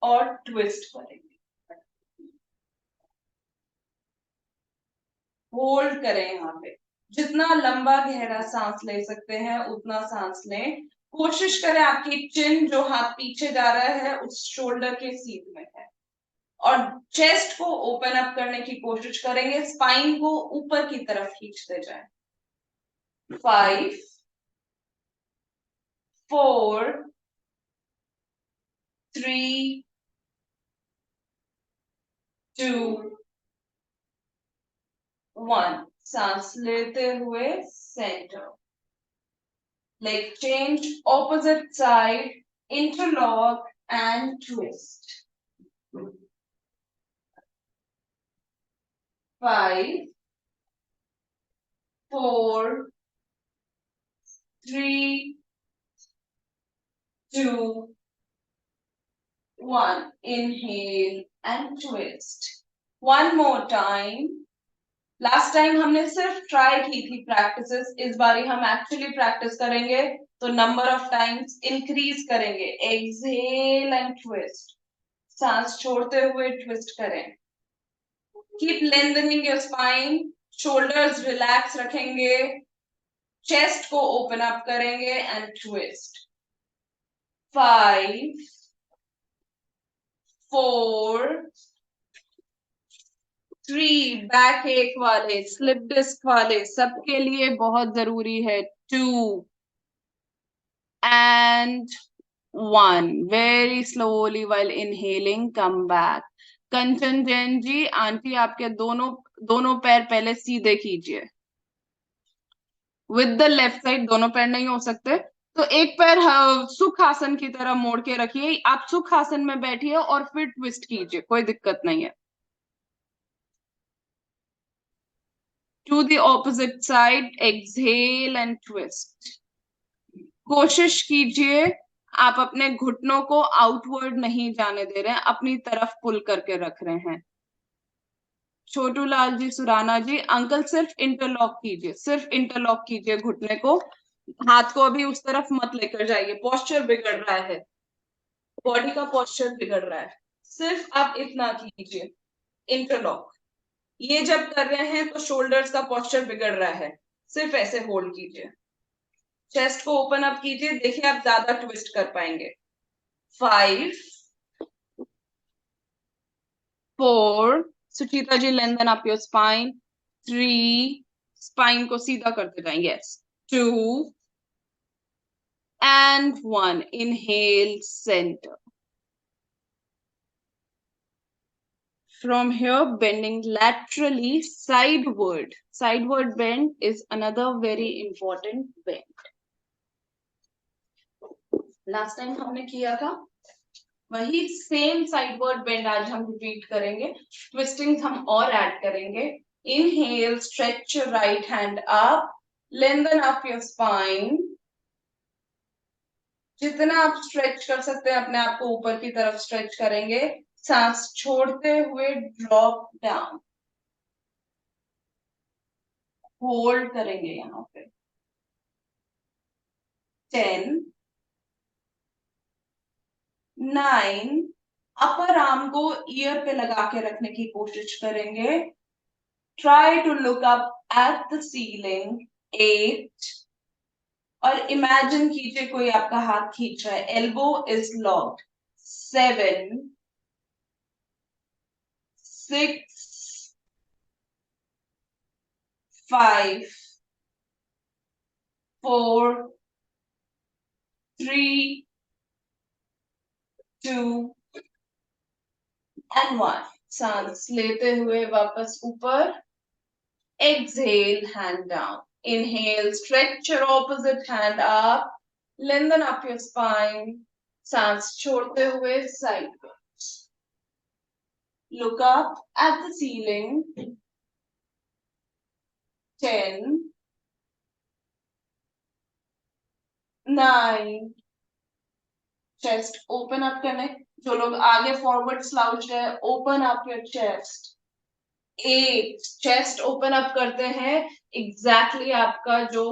और ट्विस्ट करेंगे, होल्ड करें यहाँ पे, जितना लंबा गहरा सांस ले सकते हैं उतना सांस लें, कोशिश करें आपकी चिन जो हाथ पीछे जा रहा है उस शोल्डर के सीध में है, और चेस्ट को ओपन अप करने की कोशिश करेंगे, स्पाइन को ऊपर की तरफ खींचते जाएं। 5 4 3 2 1, सांस लेते हुए centre, leg change, opposite side, interlock and twist. 5 4 3 2 1, inhale and twist. One more time. Last time हमने सिर्फ ट्राई की थी प्रैक्टिसेस, इस बारी हम एक्चुअली प्रैक्टिस करेंगे, तो नंबर ऑफ टाइम्स इंक्रीज करेंगे। एक्सहेल एंड ट्विस्ट, सांस छोड़ते हुए ट्विस्ट करें। Keep lengthening your spine, shoulders relax रखेंगे, चेस्ट को ओपन अप करेंगे एंड ट्विस्ट। 5 4 3, बैक एक वाले, स्लिप डिस्क वाले सबके लिए बहुत जरूरी है। 2 and 1, very slowly while inhaling come back। Kanchan Jain ji, aunty आपके दोनों दोनों पैर पहले सीधे कीजिए, विद द लेफ्ट साइड, दोनों पैर नहीं हो सकते, तो एक पैर सुख आसन की तरह मोड़ के रखिए, आप सुख आसन में बैठिए और फिर ट्विस्ट कीजिए, कोई दिक्कत नहीं है। To the opposite side, exhale and twist। कोशिश कीजिए आप अपने घुटनों को आउटवर्ड नहीं जाने दे रहे हैं, अपनी तरफ पुल करके रख रहे हैं। छोटू लाल जी, सुराना जी, अंकल सिर्फ इंटरलॉक कीजिए, सिर्फ इंटरलॉक कीजिए घुटने को, हाथ को अभी उस तरफ मत लेकर जाइए, पोस्चर बिगड़ रहा है, बॉडी का पोस्चर बिगड़ रहा है, सिर्फ आप इतना कीजिए, इंटरलॉक। ये जब कर रहे हैं तो शोल्डर्स का पोस्चर बिगड़ रहा है, सिर्फ ऐसे होल्ड कीजिए, चेस्ट को ओपन अप कीजिए, देखिए आप ज्यादा ट्विस्ट कर पाएंगे। 5 4, Suchita ji lengthen up your spine. 3, spine को सीधा करते जाएंगे, yes. 2 and 1, inhale center। From here, bending laterally sideward, sideward bend is another very important bend। Last time हमने किया था वही सेम साइडवर्ड बेंड आज हम रिपीट करेंगे, ट्विस्टिंग हम और ऐड करेंगे। Inhale, stretch your right hand up, lengthen up your spine, जितना आप स्ट्रेच कर सकते हैं अपने आप को ऊपर की तरफ स्ट्रेच करेंगे, सांस छोड़ते हुए ड्रॉप डाउन, होल्ड करेंगे यहाँ पे। 10 9, अपर आर्म को ईयर पे लगा के रखने की कोशिश करेंगे, try to look up at the ceiling. 8, और इमेजिन कीजिए कोई आपका हाथ खींच रहा है, एल्बो इज लॉक्ड। 7 6 5 4 3 2 and 1, सांस लेते हुए वापस ऊपर, exhale, hand down, inhale, stretch your opposite hand up, lengthen up your spine, सांस छोड़ते हुए sideways, look up at the ceiling. 10, 9, chest open up करने, जो लोग आगे फॉरवर्ड स्लाउच है, open up your chest. 8, chest open up करते हैं, एग्जैक्टली आपका जो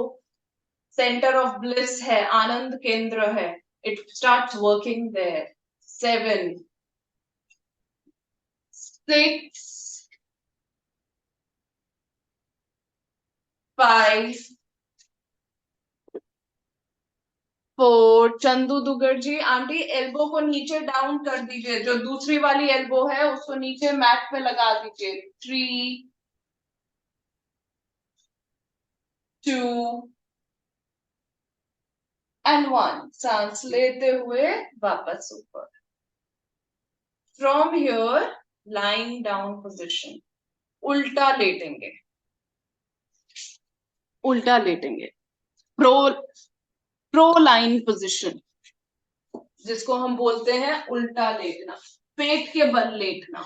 सेंटर ऑफ ब्लिस है, आनंद केंद्र है, it starts working there. 7, 6, 5, 4. Chandu Dugar ji, aunty elbow को नीचे डाउन कर दीजिए, जो दूसरी वाली एल्बो है उसको नीचे मैट पे लगा दीजिए. 3, 2 and 1. सांस लेते हुए वापस ऊपर. From here, lying down position. उल्टा लेटेंगे. उल्टा लेटेंगे. प्रो लाइन पोजिशन, जिसको हम बोलते हैं उल्टा लेटना, पेट के बल लेटना.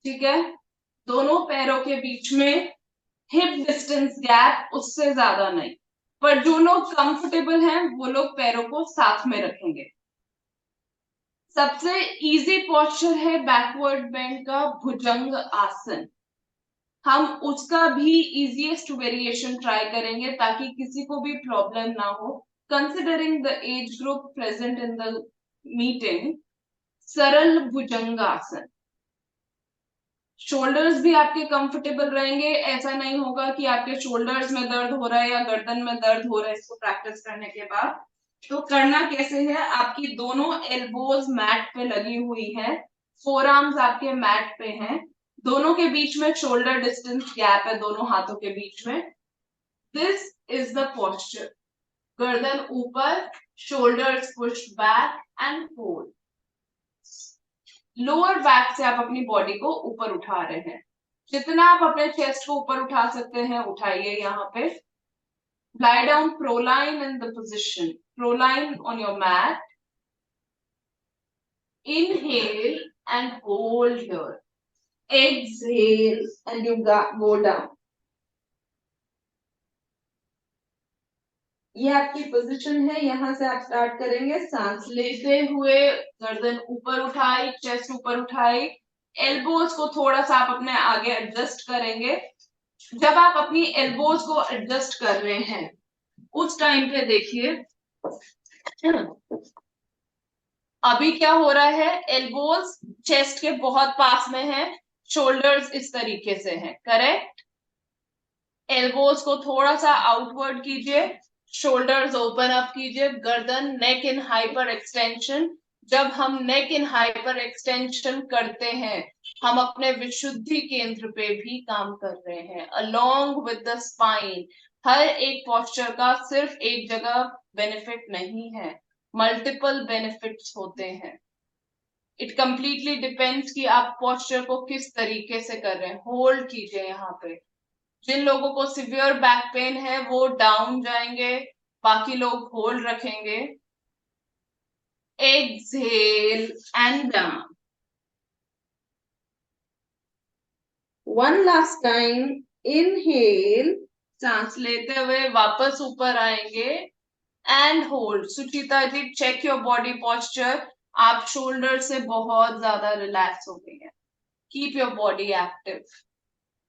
ठीक है. दोनों पैरों के बीच में हिप डिस्टेंस गैप उससे ज्यादा नहीं, पर जो लोग कंफर्टेबल हैं वो लोग पैरों को साथ में रखेंगे. सबसे इजी पोस्चर है बैकवर्ड बेंड का भुजंग आसन. हम उसका भी इजीएस्ट वेरिएशन ट्राई करेंगे ताकि किसी को भी प्रॉब्लम ना हो. Considering the age group present in the meeting, सरल भुजंग आसन. शोल्डर्स भी आपके कंफर्टेबल रहेंगे. ऐसा नहीं होगा कि आपके शोल्डर्स में दर्द हो रहा है या गर्दन में दर्द हो रहा है इसको प्रैक्टिस करने के बाद. तो करना कैसे है, आपकी दोनों एल्बोज मैट पे लगी हुई है, फोर आर्म्स आपके मैट पे हैं, दोनों के बीच में शोल्डर डिस्टेंस गैप है, दोनों हाथों के बीच में. This is the posture. गर्दन ऊपर, shoulders push back and hold. Lower back से आप अपनी बॉडी को ऊपर उठा रहे हैं. जितना आप अपने चेस्ट को ऊपर उठा सकते हैं उठाइए. यहाँ पे lie down proline in the position, proline on your mat. Inhale and hold here. Exhale and you go down. ये आपकी पोजीशन है. यहां से आप स्टार्ट करेंगे. सांस लेते हुए गर्दन ऊपर उठाई, चेस्ट ऊपर उठाई, एल्बोज को थोड़ा सा आप अपने आगे एडजस्ट करेंगे. जब आप अपनी एल्बोज को एडजस्ट कर रहे हैं उस टाइम पे देखिए अभी क्या हो रहा है. एल्बोज चेस्ट के बहुत पास में है, शोल्डर्स इस तरीके से हैं. करेक्ट. एल्बोज को थोड़ा सा आउटवर्ड कीजिए, शोल्डर्स ओपन अप कीजिए, गर्दन नेक इन हाइपर एक्सटेंशन. जब हम नेक इन हाइपर एक्सटेंशन करते हैं हम अपने विशुद्धि केंद्र पे भी काम कर रहे हैं, अलोंग विद द स्पाइन. हर एक पोस्चर का सिर्फ एक जगह बेनिफिट नहीं है, मल्टीपल बेनिफिट्स होते हैं. इट कंप्लीटली डिपेंड्स कि आप पोस्चर को किस तरीके से कर रहे हैं. होल्ड कीजिए. यहाँ पे जिन लोगों को सिवियर बैक पेन है वो डाउन जाएंगे, बाकी लोग होल्ड रखेंगे. Exhale and down. One last time. Inhale, सांस लेते हुए वापस ऊपर आएंगे and hold. Suchita ji, check your body posture. आप शोल्डर से बहुत ज्यादा रिलैक्स हो गई हैं. Keep your body active.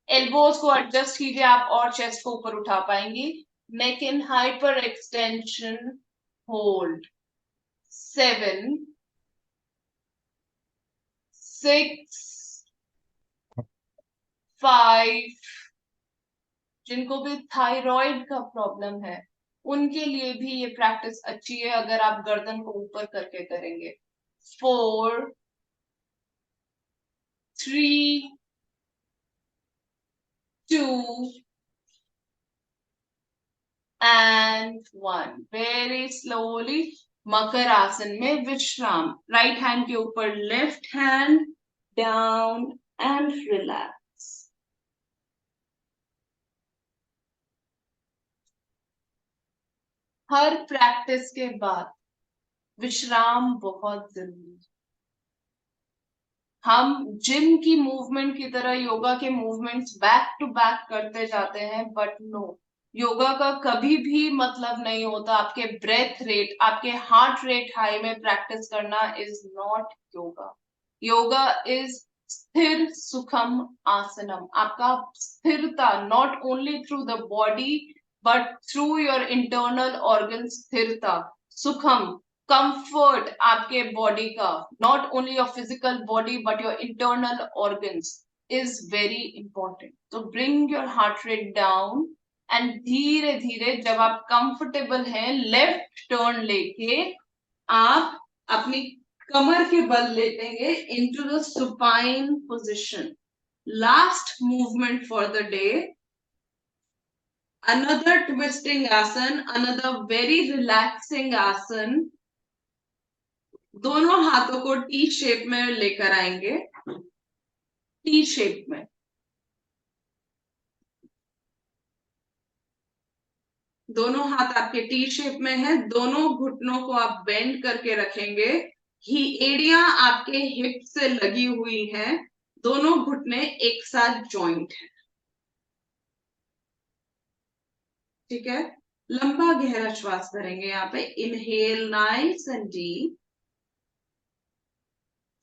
Elbows को एडजस्ट कीजिए आप और चेस्ट को ऊपर उठा पाएंगी. Neck in hyperextension, hold. 7, 6, 5. जिनको भी थायराइड का प्रॉब्लम है उनके लिए भी ये प्रैक्टिस अच्छी है अगर आप गर्दन को ऊपर करके करेंगे. 4, 3, 2 and 1. वेरी स्लोली मकर आसन में विश्राम. राइट हैंड के ऊपर left hand, down and relax. Her practice के बाद विश्राम बहुत जरूरी है. हम जिम की मूवमेंट की तरह योगा के मूवमेंट्स बैक टू बैक करते जाते हैं, बट नो, योगा का कभी भी मतलब नहीं होता आपके ब्रेथ रेट, आपके हार्ट रेट हाई में प्रैक्टिस करना is not yoga. Yoga is स्थिर सुखम आसनम, आपका स्थिरता, not only through the body but through your internal organ, स्थिरता, सुखम, कंफर्ट आपके बॉडी का, not only your physical body but your internal organs is very important. तो bring your heart rate down and धीरे धीरे जब आप कंफर्टेबल हैं, लेफ्ट टर्न लेके आप अपनी कमर के बल लेटेंगे into the supine position. Last movement for the day, another twisting asan, another very relaxing asan। दोनों हाथों को टी शेप में लेकर आएंगे, टी शेप में। दोनों हाथ आपके टी शेप में है, दोनों घुटनों को आप बेंड करके रखेंगे, ही एड़ियां आपके हिप से लगी हुई हैं, दोनों घुटने एक साथ जॉइंट है। ठीक है, लंबा गहरा श्वास भरेंगे यहाँ पे, इनहेल नाइस एंड डीप,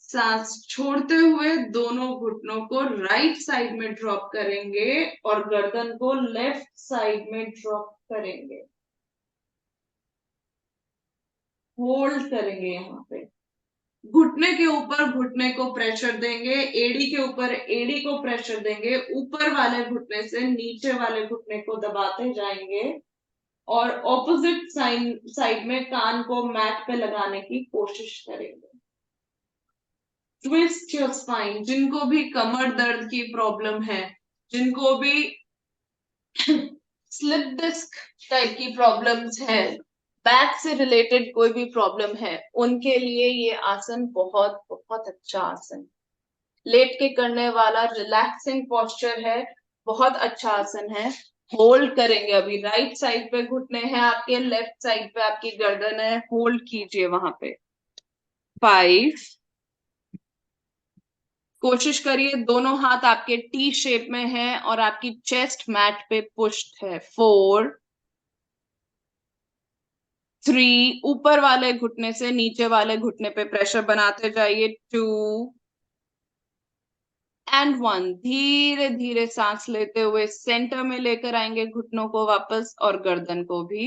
सांस छोड़ते हुए दोनों घुटनों को राइट साइड में ड्रॉप करेंगे और गर्दन को लेफ्ट साइड में ड्रॉप करेंगे, होल्ड करेंगे यहाँ पे। घुटने के ऊपर घुटने को प्रेशर देंगे, एड़ी के ऊपर एड़ी को प्रेशर देंगे, ऊपर वाले घुटने से नीचे वाले घुटने को दबाते जाएंगे और ऑपोजिट साइड में कान को मैट पे लगाने की कोशिश करेंगे। ट्विस्ट योर स्पाइन, जिनको भी कमर दर्द की प्रॉब्लम है, जिनको भी स्लिप डिस्क टाइप की प्रॉब्लम्स है, बैक से रिलेटेड कोई भी प्रॉब्लम है, उनके लिए ये आसन बहुत बहुत अच्छा आसन, लेट के करने वाला रिलैक्सिंग पोस्चर है, बहुत अच्छा आसन है। होल्ड करेंगे, अभी राइट साइड पे घुटने हैं आपके, लेफ्ट साइड पे आपकी गर्दन है, होल्ड कीजिए वहां पे। 5, कोशिश करिए दोनों हाथ आपके टी शेप में है और आपकी चेस्ट मैट पे पुश्ड है। 4, 3, ऊपर वाले घुटने से नीचे वाले घुटने पे प्रेशर बनाते जाइए। 2 एंड 1, धीरे धीरे सांस लेते हुए सेंटर में लेकर आएंगे घुटनों को वापस और गर्दन को भी।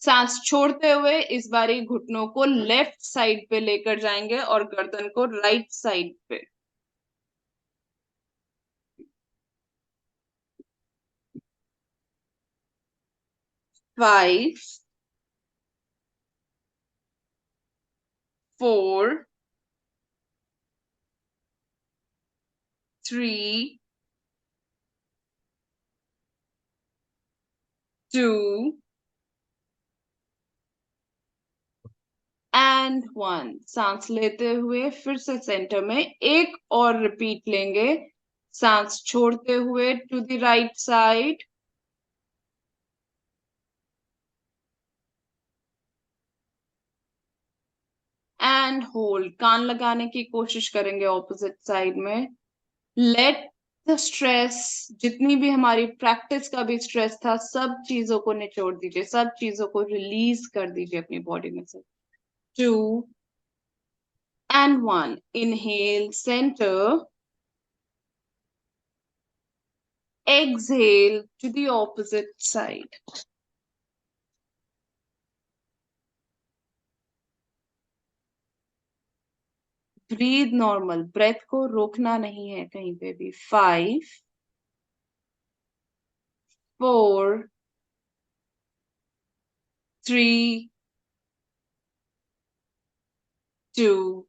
सांस छोड़ते हुए इस बारी घुटनों को लेफ्ट साइड पे लेकर जाएंगे और गर्दन को राइट साइड पे। 5, 4, 3, 2 एंड 1। सांस लेते हुए फिर से सेंटर में एक और रिपीट लेंगे, सांस छोड़ते हुए to the right side and hold, कान लगाने की कोशिश करेंगे ऑपोजिट साइड में। लेट द स्ट्रेस, जितनी भी हमारी प्रैक्टिस का भी स्ट्रेस था, सब चीजों को निचोड़ दीजिए, सब चीजों को रिलीज कर दीजिए अपनी बॉडी में से। 2 and 1, inhale centre, exhale to the opposite side। Breathe normal, breath को रोकना नहीं है कहीं पे भी। 5, 4, 3, 2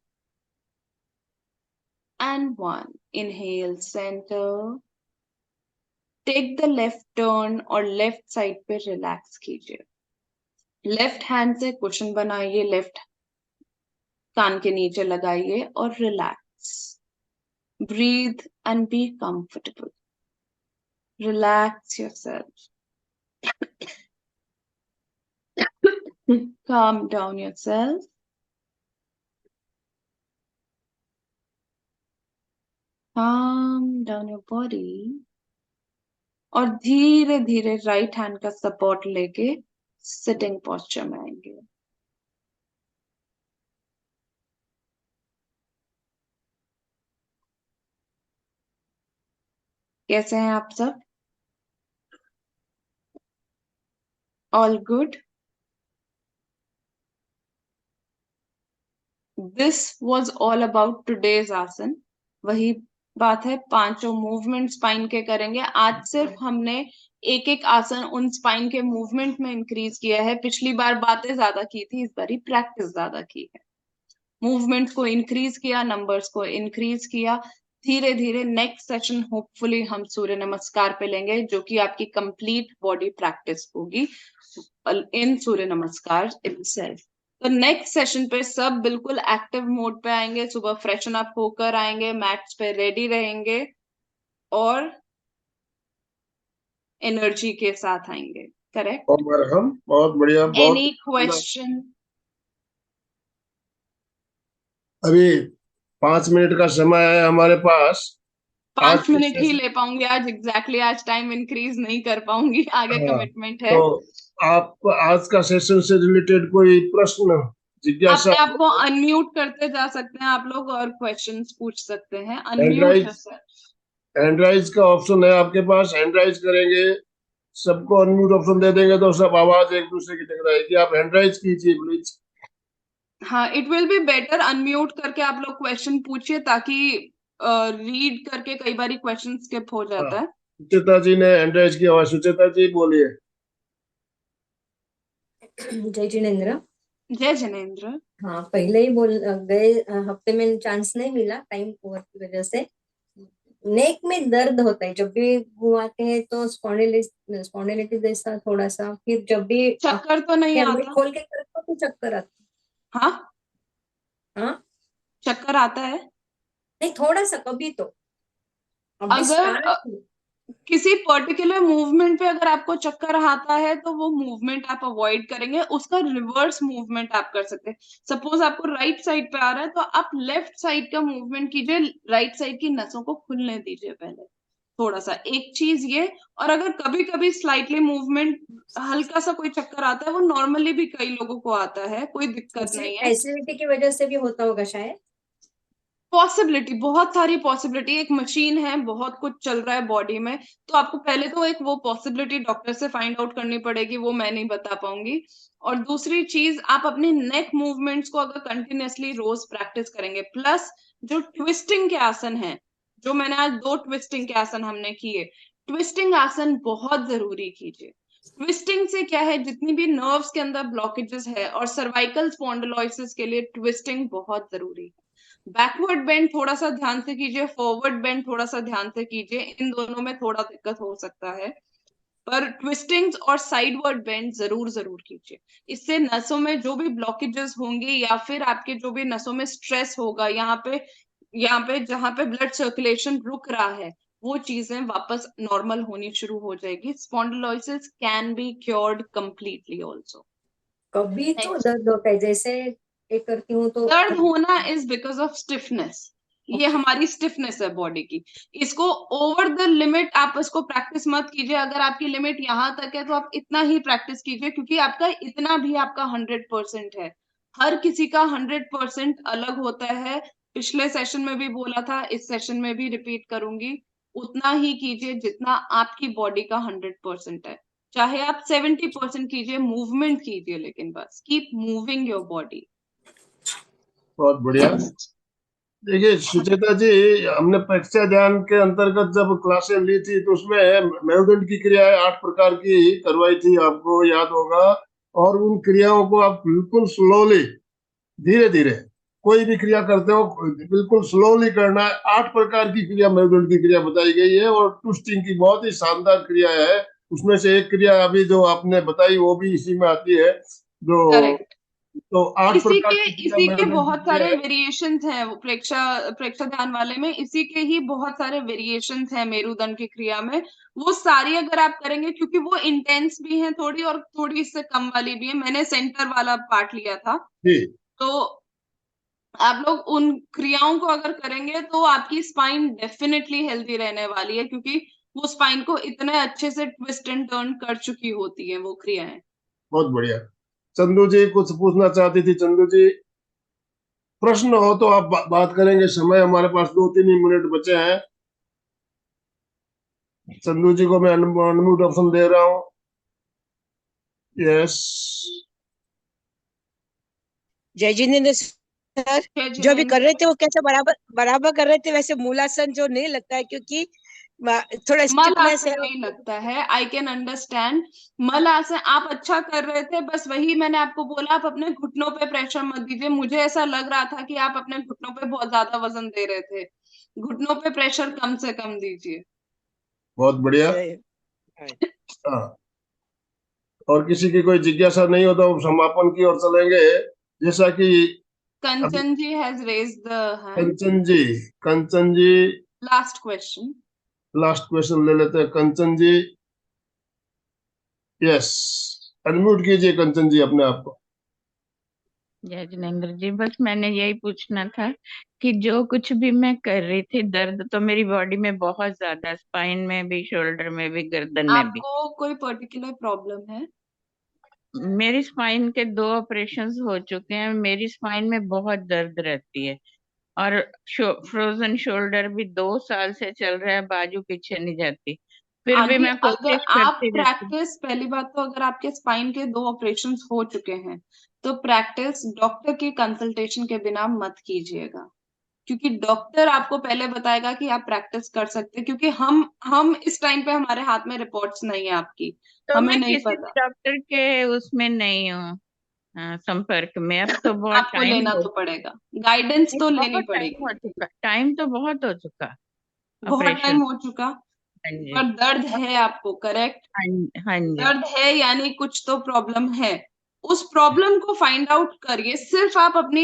and 1। Inhale center, take the left turn और लेफ्ट साइड पे रिलैक्स कीजिए। लेफ्ट हैंड से कुशन बनाइए, लेफ्ट कान के नीचे लगाइए और relax. Breathe and be comfortable, relax yourself, calm down yourself। calm down your body और धीरे धीरे राइट हैंड का सपोर्ट लेके सिटिंग पोस्चर में आएंगे। कैसे हैं आप सब? All good? This was all about today's आसन। वही बात है, पांचों मूवमेंट स्पाइन के करेंगे। आज सिर्फ हमने एक एक आसन उन स्पाइन के मूवमेंट में इंक्रीज किया है। पिछली बार बातें ज्यादा की थी, इस बार ही प्रैक्टिस ज्यादा की है। मूवमेंट को इंक्रीज किया, नंबर्स को इंक्रीज किया। धीरे धीरे नेक्स्ट सेशन होपफुली हम सूर्य नमस्कार पे लेंगे, जो कि आपकी कंप्लीट बॉडी प्रैक्टिस होगी इन सूर्य नमस्कार इटसेल्फ। तो नेक्स्ट सेशन पे सब बिल्कुल एक्टिव मोड पे आएंगे, सुबह फ्रेशन अप होकर आएंगे, मैट्स पे रेडी रहेंगे और एनर्जी के साथ आएंगे। करेक्ट? और हम बहुत बढ़िया, बहुत एनी क्वेश्चन? अभी 5 मिनट का समय है हमारे पास। 5 मिनट ही ले पाऊंगी आज, एग्जैक्टली आज टाइम इंक्रीज नहीं कर पाऊंगी, आगे हाँ, कमिटमेंट है। तो आप आज का सेशन से रिलेटेड कोई प्रश्न, जिज्ञासा? अपने आप को अनम्यूट करते जा सकते हैं आप लोग और क्वेश्चंस पूछ सकते हैं। अनम्यूट हैंड राइज का ऑप्शन है आपके पास, हैंड राइज करेंगे, सबको अनम्यूट ऑप्शन दे देंगे तो सब आवाज एक दूसरे की टकराएगी। आप हैंड राइज कीजिए प्लीज। हाँ, it will be better unmute करके आप लोग क्वेश्चन पूछिए, ताकि रीड करके कई बार क्वेश्चन स्किप हो जाता है। सुचेता जी ने हैंड राइज की आवाज, सुचेता जी बोलिए। जय जिनेन्द्र। जय जिनेन्द्र। हाँ, पहले ही बोल गए हफ्ते में चांस नहीं मिला टाइम ओवर की वजह से। नेक में दर्द होता है जब भी घुमाते हैं, तो स्पॉन्डिलिटिस जैसा थोड़ा सा। फिर जब भी चक्कर तो नहीं अंगुली आता? खोल के करते हो तो चक्कर आता हाँ, है। हाँ, चक्कर आता है। नहीं थोड़ा सा कभी तो। अभी अगर स्टार्ट किसी पर्टिकुलर मूवमेंट पे अगर आपको चक्कर आता है तो वो मूवमेंट आप अवॉइड करेंगे, उसका रिवर्स मूवमेंट आप कर सकते हैं। सपोज आपको राइट साइड पे आ रहा है तो आप लेफ्ट साइड का मूवमेंट कीजिए, राइट साइड की नसों को खुलने दीजिए पहले थोड़ा सा, एक चीज ये। और अगर कभी कभी स्लाइटली मूवमेंट, हल्का सा कोई चक्कर आता है, वो नॉर्मली भी कई लोगों को आता है, कोई दिक्कत नहीं है। एसिडिटी की वजह से भी होता होगा शायद। पॉसिबिलिटी, बहुत सारी पॉसिबिलिटी, एक मशीन है, बहुत कुछ चल रहा है बॉडी में। तो आपको पहले तो एक वो पॉसिबिलिटी डॉक्टर से फाइंड आउट करनी पड़ेगी, वो मैं नहीं बता पाऊंगी। और दूसरी चीज, आप अपने नेक मूवमेंट्स को अगर कंटिन्यूअसली रोज प्रैक्टिस करेंगे, प्लस जो ट्विस्टिंग के आसन है, जो मैंने आज 2 ट्विस्टिंग के आसन हमने किए, ट्विस्टिंग आसन बहुत जरूरी कीजिए। ट्विस्टिंग से क्या है, जितनी भी नर्व्स के अंदर ब्लॉकेजेस है और सर्वाइकल स्पॉन्डिलोसिस के लिए ट्विस्टिंग बहुत जरूरी है। बैकवर्ड बेंड थोड़ा सा ध्यान से कीजिए, फॉरवर्ड बेंड थोड़ा सा ध्यान से कीजिए, इन दोनों में थोड़ा दिक्कत हो सकता है, पर ट्विस्टिंग्स और साइडवर्ड बेंड जरूर जरूर कीजिए। इससे नसों में जो भी ब्लॉकेजेस होंगे या फिर आपके जो भी नसों में स्ट्रेस होगा, यहाँ पे जहां पे ब्लड सर्कुलेशन रुक रहा है, वो चीजें वापस नॉर्मल होनी शुरू हो जाएगी। Spondylosis can be cured completely also. कभी तो दर्द होता है, जैसे एक करती हूँ तो दर्द होना इज बिकॉज ऑफ स्टिफनेस, ये हमारी स्टिफनेस है बॉडी की। इसको ओवर द लिमिट आप इसको प्रैक्टिस मत कीजिए। अगर आपकी लिमिट यहाँ तक है तो आप इतना ही प्रैक्टिस कीजिए, क्योंकि आपका इतना भी आपका 100% है। हर किसी का 100% अलग होता है। पिछले सेशन में भी बोला था, इस सेशन में भी रिपीट करूंगी, उतना ही कीजिए जितना आपकी बॉडी का 100% है। चाहे आप 70% कीजिए, मूवमेंट कीजिए, लेकिन बस कीप मूविंग योर बॉडी। बहुत बढ़िया। देखिए सुचेता जी, हमने परीक्षा ध्यान के अंतर्गत जब क्लासें ली थी तो उसमें मेरुदंड की क्रियाएं 8 प्रकार की करवाई थी, आपको याद होगा। और उन क्रियाओं को आप बिल्कुल स्लोली, धीरे धीरे कोई भी क्रिया करते हो बिल्कुल स्लोली करना है। 8 प्रकार की क्रिया, मेरुदंड की क्रिया बताई गई है, और ट्विस्टिंग की बहुत ही शानदार क्रिया है। उसमें से एक क्रिया अभी जो आपने बताई वो भी इसी में आती है, जो करेक्ट। तो 8 इसी प्रकार के की क्रिया इसी के मेरुदंड की बहुत क्रिया सारे है। वेरिएशंस हैं, वो प्रेक्षा ध्यान वाले में इसी के ही बहुत सारे वेरिएशंस हैं मेरुदंड की क्रिया में। वो सारी अगर आप करेंगे, क्योंकि वो इंटेंस भी हैं थोड़ी और थोड़ी इससे कम वाली भी है, मैंने सेंटर वाला पार्ट लिया था। जी। तो आप लोग उन क्रियाओं को अगर करेंगे तो आपकी स्पाइन डेफिनेटली हेल्दी रहने वाली है, क्योंकि वो स्पाइन को इतने अच्छे से ट्विस्ट एंड टर्न कर चुकी होती है वो क्रियाएं। बहुत बढ़िया। चंदू जी कुछ पूछना चाहती थी। चंदू जी, प्रश्न हो तो आप बात करेंगे, समय हमारे पास 2-3 ही मिनट बचे हैं। चंदू जी को मैं अनम्यूट ऑप्शन दे रहा हूँ। यस। जय जिनेन्द्र सर, जो अभी कर रहे थे वो कैसे बराबर बराबर कर रहे थे, वैसे मूलासन जो नहीं लगता है क्योंकि थोड़ा मल स्टिफनेस आसन है। नहीं लगता है, आई कैन अंडरस्टैंड। मल आसन आप अच्छा कर रहे थे, बस वही मैंने आपको बोला, आप अपने घुटनों पे प्रेशर मत दीजिए। मुझे ऐसा लग रहा था कि आप अपने घुटनों पे बहुत ज्यादा वजन दे रहे थे। घुटनों पे प्रेशर कम से कम दीजिए। बहुत बढ़िया। हाँ, और किसी की कोई जिज्ञासा नहीं हो तो हम समापन की ओर चलेंगे। जैसा कि अभी Kanchan ji has raised the hand. Kanchan ji last question. Last question ले लेते हैं। कंचन जी, यस, अनम्यूट कीजिए कंचन जी अपने आप को। जय जिनेन्द्र जी, बस मैंने यही पूछना था कि जो कुछ भी मैं कर रही थी, दर्द तो मेरी बॉडी में बहुत ज्यादा, स्पाइन में भी, शोल्डर में भी, गर्दन में भी। आपको कोई पर्टिकुलर प्रॉब्लम है? मेरी स्पाइन के 2 ऑपरेशंस हो चुके हैं, मेरी स्पाइन में बहुत दर्द रहती है। और फ्रोजन शोल्डर भी 2 साल से चल रहा है, बाजू पीछे नहीं जाती, फिर भी आगे मैं अगर कोशिश आप करती रहती हूँ। प्रैक्टिस, पहली बात तो अगर आपके स्पाइन के 2 ऑपरेशंस हो चुके हैं तो प्रैक्टिस डॉक्टर की कंसल्टेशन के बिना मत कीजिएगा, क्योंकि डॉक्टर आपको पहले बताएगा कि आप प्रैक्टिस कर सकते हैं, क्योंकि हम इस टाइम पे हमारे हाथ में रिपोर्ट्स नहीं है आपकी, तो हमें मैं नहीं किसी भी पता। डॉक्टर के उसमें नहीं हूँ, संपर्क में। अब तो बहुत आपको टाइम लेना हो, तो पड़ेगा, गाइडेंस तो लेनी बहुत टाइम पड़ेगी। हो चुका, टाइम तो बहुत हो चुका बहुत टाइम ऑपरेशन। हो चुका, हाँ जी। पर दर्द है आपको, करेक्ट? हाँ जी। दर्द है यानी कुछ तो प्रॉब्लम है। उस प्रॉब्लम को फाइंड आउट करिए, सिर्फ आप अपनी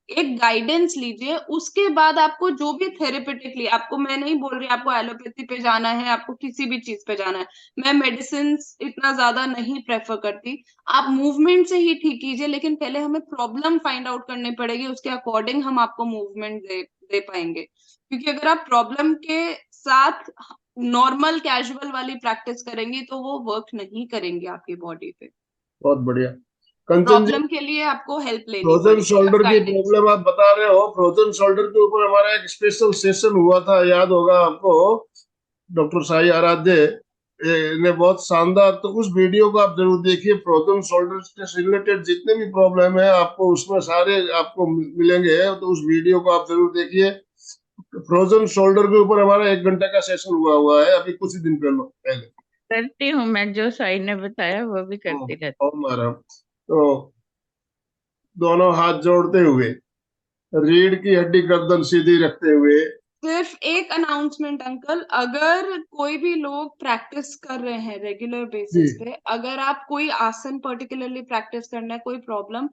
एक गाइडेंस लीजिए, उसके बाद आपको जो भी थेरेपेटिकली, आपको मैं नहीं बोल रही आपको एलोपैथी पे जाना है, आपको किसी भी चीज पे जाना है, मैं मेडिसिन इतना ज्यादा नहीं प्रेफर करती। आप मूवमेंट से ही ठीक कीजिए, लेकिन पहले हमें प्रॉब्लम फाइंड आउट करनी पड़ेगी, उसके अकॉर्डिंग हम आपको मूवमेंट दे पाएंगे। क्योंकि अगर आप प्रॉब्लम के साथ नॉर्मल कैजुअल वाली प्रैक्टिस करेंगी तो वो वर्क नहीं करेंगी आपकी बॉडी पे। बहुत बढ़िया। कंचन जी, प्रॉब्लम के लिए आपको हेल्प लेनी फ्रोजन पड़ेगी, शोल्डर की गाइडेंस। प्रॉब्लम आप बता रहे हो। फ्रोजन शोल्डर के ऊपर हमारा एक स्पेशल सेशन हुआ था, याद होगा आपको। डॉक्टर साई आराध्य ने बहुत शानदार, तो उस वीडियो को आप जरूर देखिए। फ्रोजन शोल्डर से रिलेटेड जितने भी प्रॉब्लम है आपको उसमें सारे आपको मिलेंगे, तो उस वीडियो को आप जरूर देखिए। फ्रोजन शोल्डर के ऊपर हमारा 1 घंटे का सेशन हुआ है अभी कुछ ही दिन पहले। करती हूँ मैं, जो साई ने बताया वो भी करती रहती। और हमारा तो दोनों हाथ जोड़ते हुए, रीढ़ की हड्डी गर्दन सीधी रखते हुए। सिर्फ एक अनाउंसमेंट अंकल, अगर कोई भी लोग प्रैक्टिस कर रहे हैं रेगुलर जी, बेसिस पे, अगर आप कोई आसन पर्टिकुलरली प्रैक्टिस करना है, कोई प्रॉब्लम,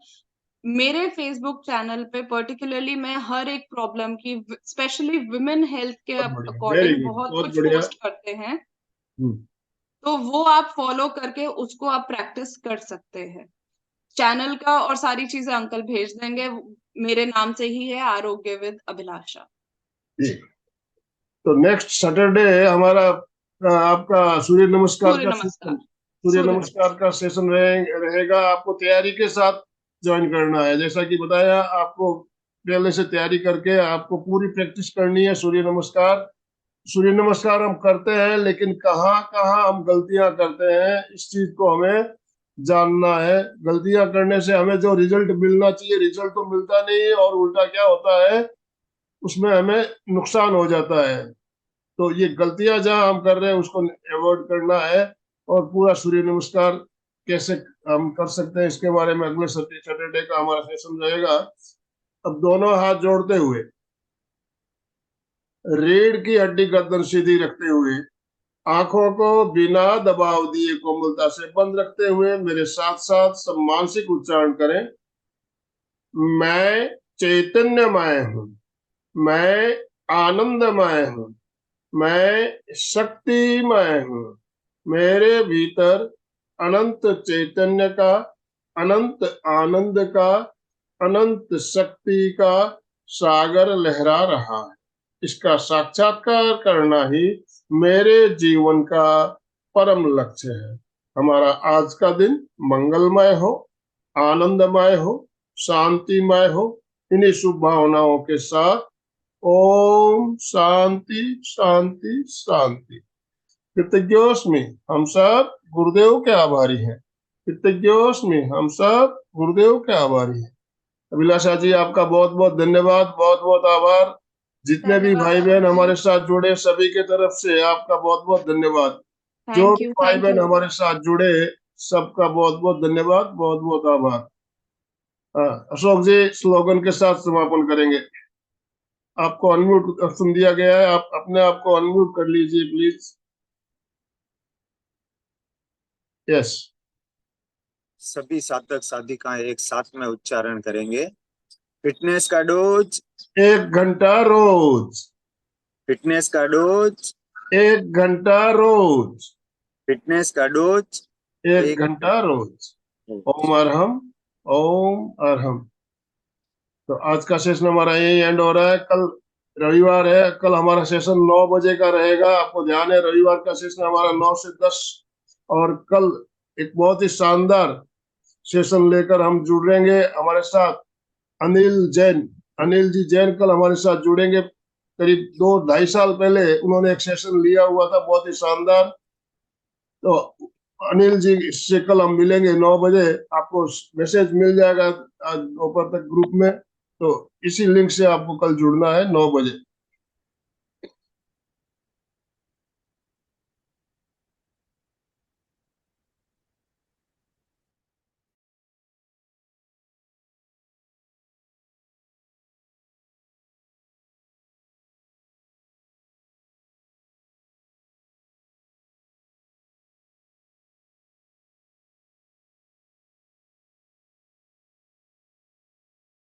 मेरे फेसबुक चैनल पे पर्टिकुलरली मैं हर एक प्रॉब्लम की, स्पेशली वुमेन हेल्थ के बहुत बढ़िया, वेरी अकॉर्डिंग गुड, बहुत बहुत कुछ बढ़िया। पोस्ट करते हैं, हम्म, तो वो आप फॉलो करके उसको आप प्रैक्टिस कर सकते हैं। चैनल का और सारी चीजें अंकल भेज देंगे, मेरे नाम से ही है, आरोग्य विद अभिलाषा। जी। तो नेक्स्ट सैटरडे हमारा आपका सूर्य नमस्कार सूर्य का नमस्कार। सेशन, सूर्य सूर्य नमस्कार नमस्कार। का सेशन रहेगा। आपको तैयारी के साथ ज्वाइन करना है। जैसा कि बताया आपको, पहले से तैयारी करके आपको पूरी प्रैक्टिस करनी है। सूर्य नमस्कार हम करते हैं, लेकिन कहाँ कहाँ हम गलतियां करते हैं इस चीज को हमें जानना है। गलतियां करने से हमें जो रिजल्ट मिलना चाहिए रिजल्ट तो मिलता नहीं है, और उल्टा क्या होता है, उसमें हमें नुकसान हो जाता है। तो ये गलतियां जहां हम कर रहे हैं उसको अवॉइड करना है। और पूरा सूर्य नमस्कार कैसे हम कर सकते हैं इसके बारे में अगले सैटरडे का हमारा सेशन रहेगा। अब दोनों हाथ जोड़ते हुए, रीढ़ की हड्डी गर्दन सीधी रखते हुए, आंखों को बिना दबाव दिए कोमलता से बंद रखते हुए मेरे साथ साथ सब मानसिक उच्चारण करें। मैं चैतन्यमय हूँ, मैं आनंदमय हूँ, मैं शक्तिमय हूँ। मेरे भीतर अनंत चैतन्य का, अनंत आनंद का, अनंत शक्ति का सागर लहरा रहा है। इसका साक्षात्कार करना ही मेरे जीवन का परम लक्ष्य है। हमारा आज का दिन मंगलमय हो, आनंदमय हो, शांतिमय हो। इन्हीं शुभ भावनाओं के साथ ओम शांति शांति शांति। कृतज्ञोस्मि, हम सब गुरुदेव के आभारी हैं। कृतज्ञोस्मि, हम सब गुरुदेव के आभारी हैं। अभिलाषा जी, आपका बहुत बहुत धन्यवाद, बहुत बहुत आभार। जितने भी धन्यवाद भाई सर बहन जी। हमारे साथ जुड़े, सभी के तरफ से आपका बहुत बहुत धन्यवाद। जो थैंक भी यू, भाई थैंक बहन यू। हमारे साथ जुड़े, सबका बहुत बहुत धन्यवाद, बहुत बहुत आभार। हाँ, अशोक जी स्लोगन के साथ समापन करेंगे। आपको अनम्यूट ऑप्शन दिया गया है, आप अपने आप को अनम्यूट कर लीजिए प्लीज। यस। सभी साधक साधिकाएं एक साथ में उच्चारण करेंगे। फिटनेस का डोज 1 घंटा रोज, फिटनेस का डोज 1 घंटा रोज, फिटनेस का डोज 1 घंटा रोज। ओम अरहम, ओम अरहम। तो आज का सेशन हमारा यही एंड हो रहा है। कल रविवार है, कल हमारा सेशन 9 बजे का रहेगा। आपको ध्यान है, रविवार का सेशन हमारा 9 से 10। और कल एक बहुत ही शानदार सेशन लेकर हम जुड़ेंगे। हमारे साथ अनिल जैन, अनिल जी जैन कल हमारे साथ जुड़ेंगे। करीब 2-2.5 साल पहले उन्होंने एक सेशन लिया हुआ था, बहुत ही शानदार। तो अनिल जी से कल हम मिलेंगे 9 बजे। आपको मैसेज मिल जाएगा आज दोपहर तक ग्रुप में। तो इसी लिंक से आपको कल जुड़ना है 9 बजे।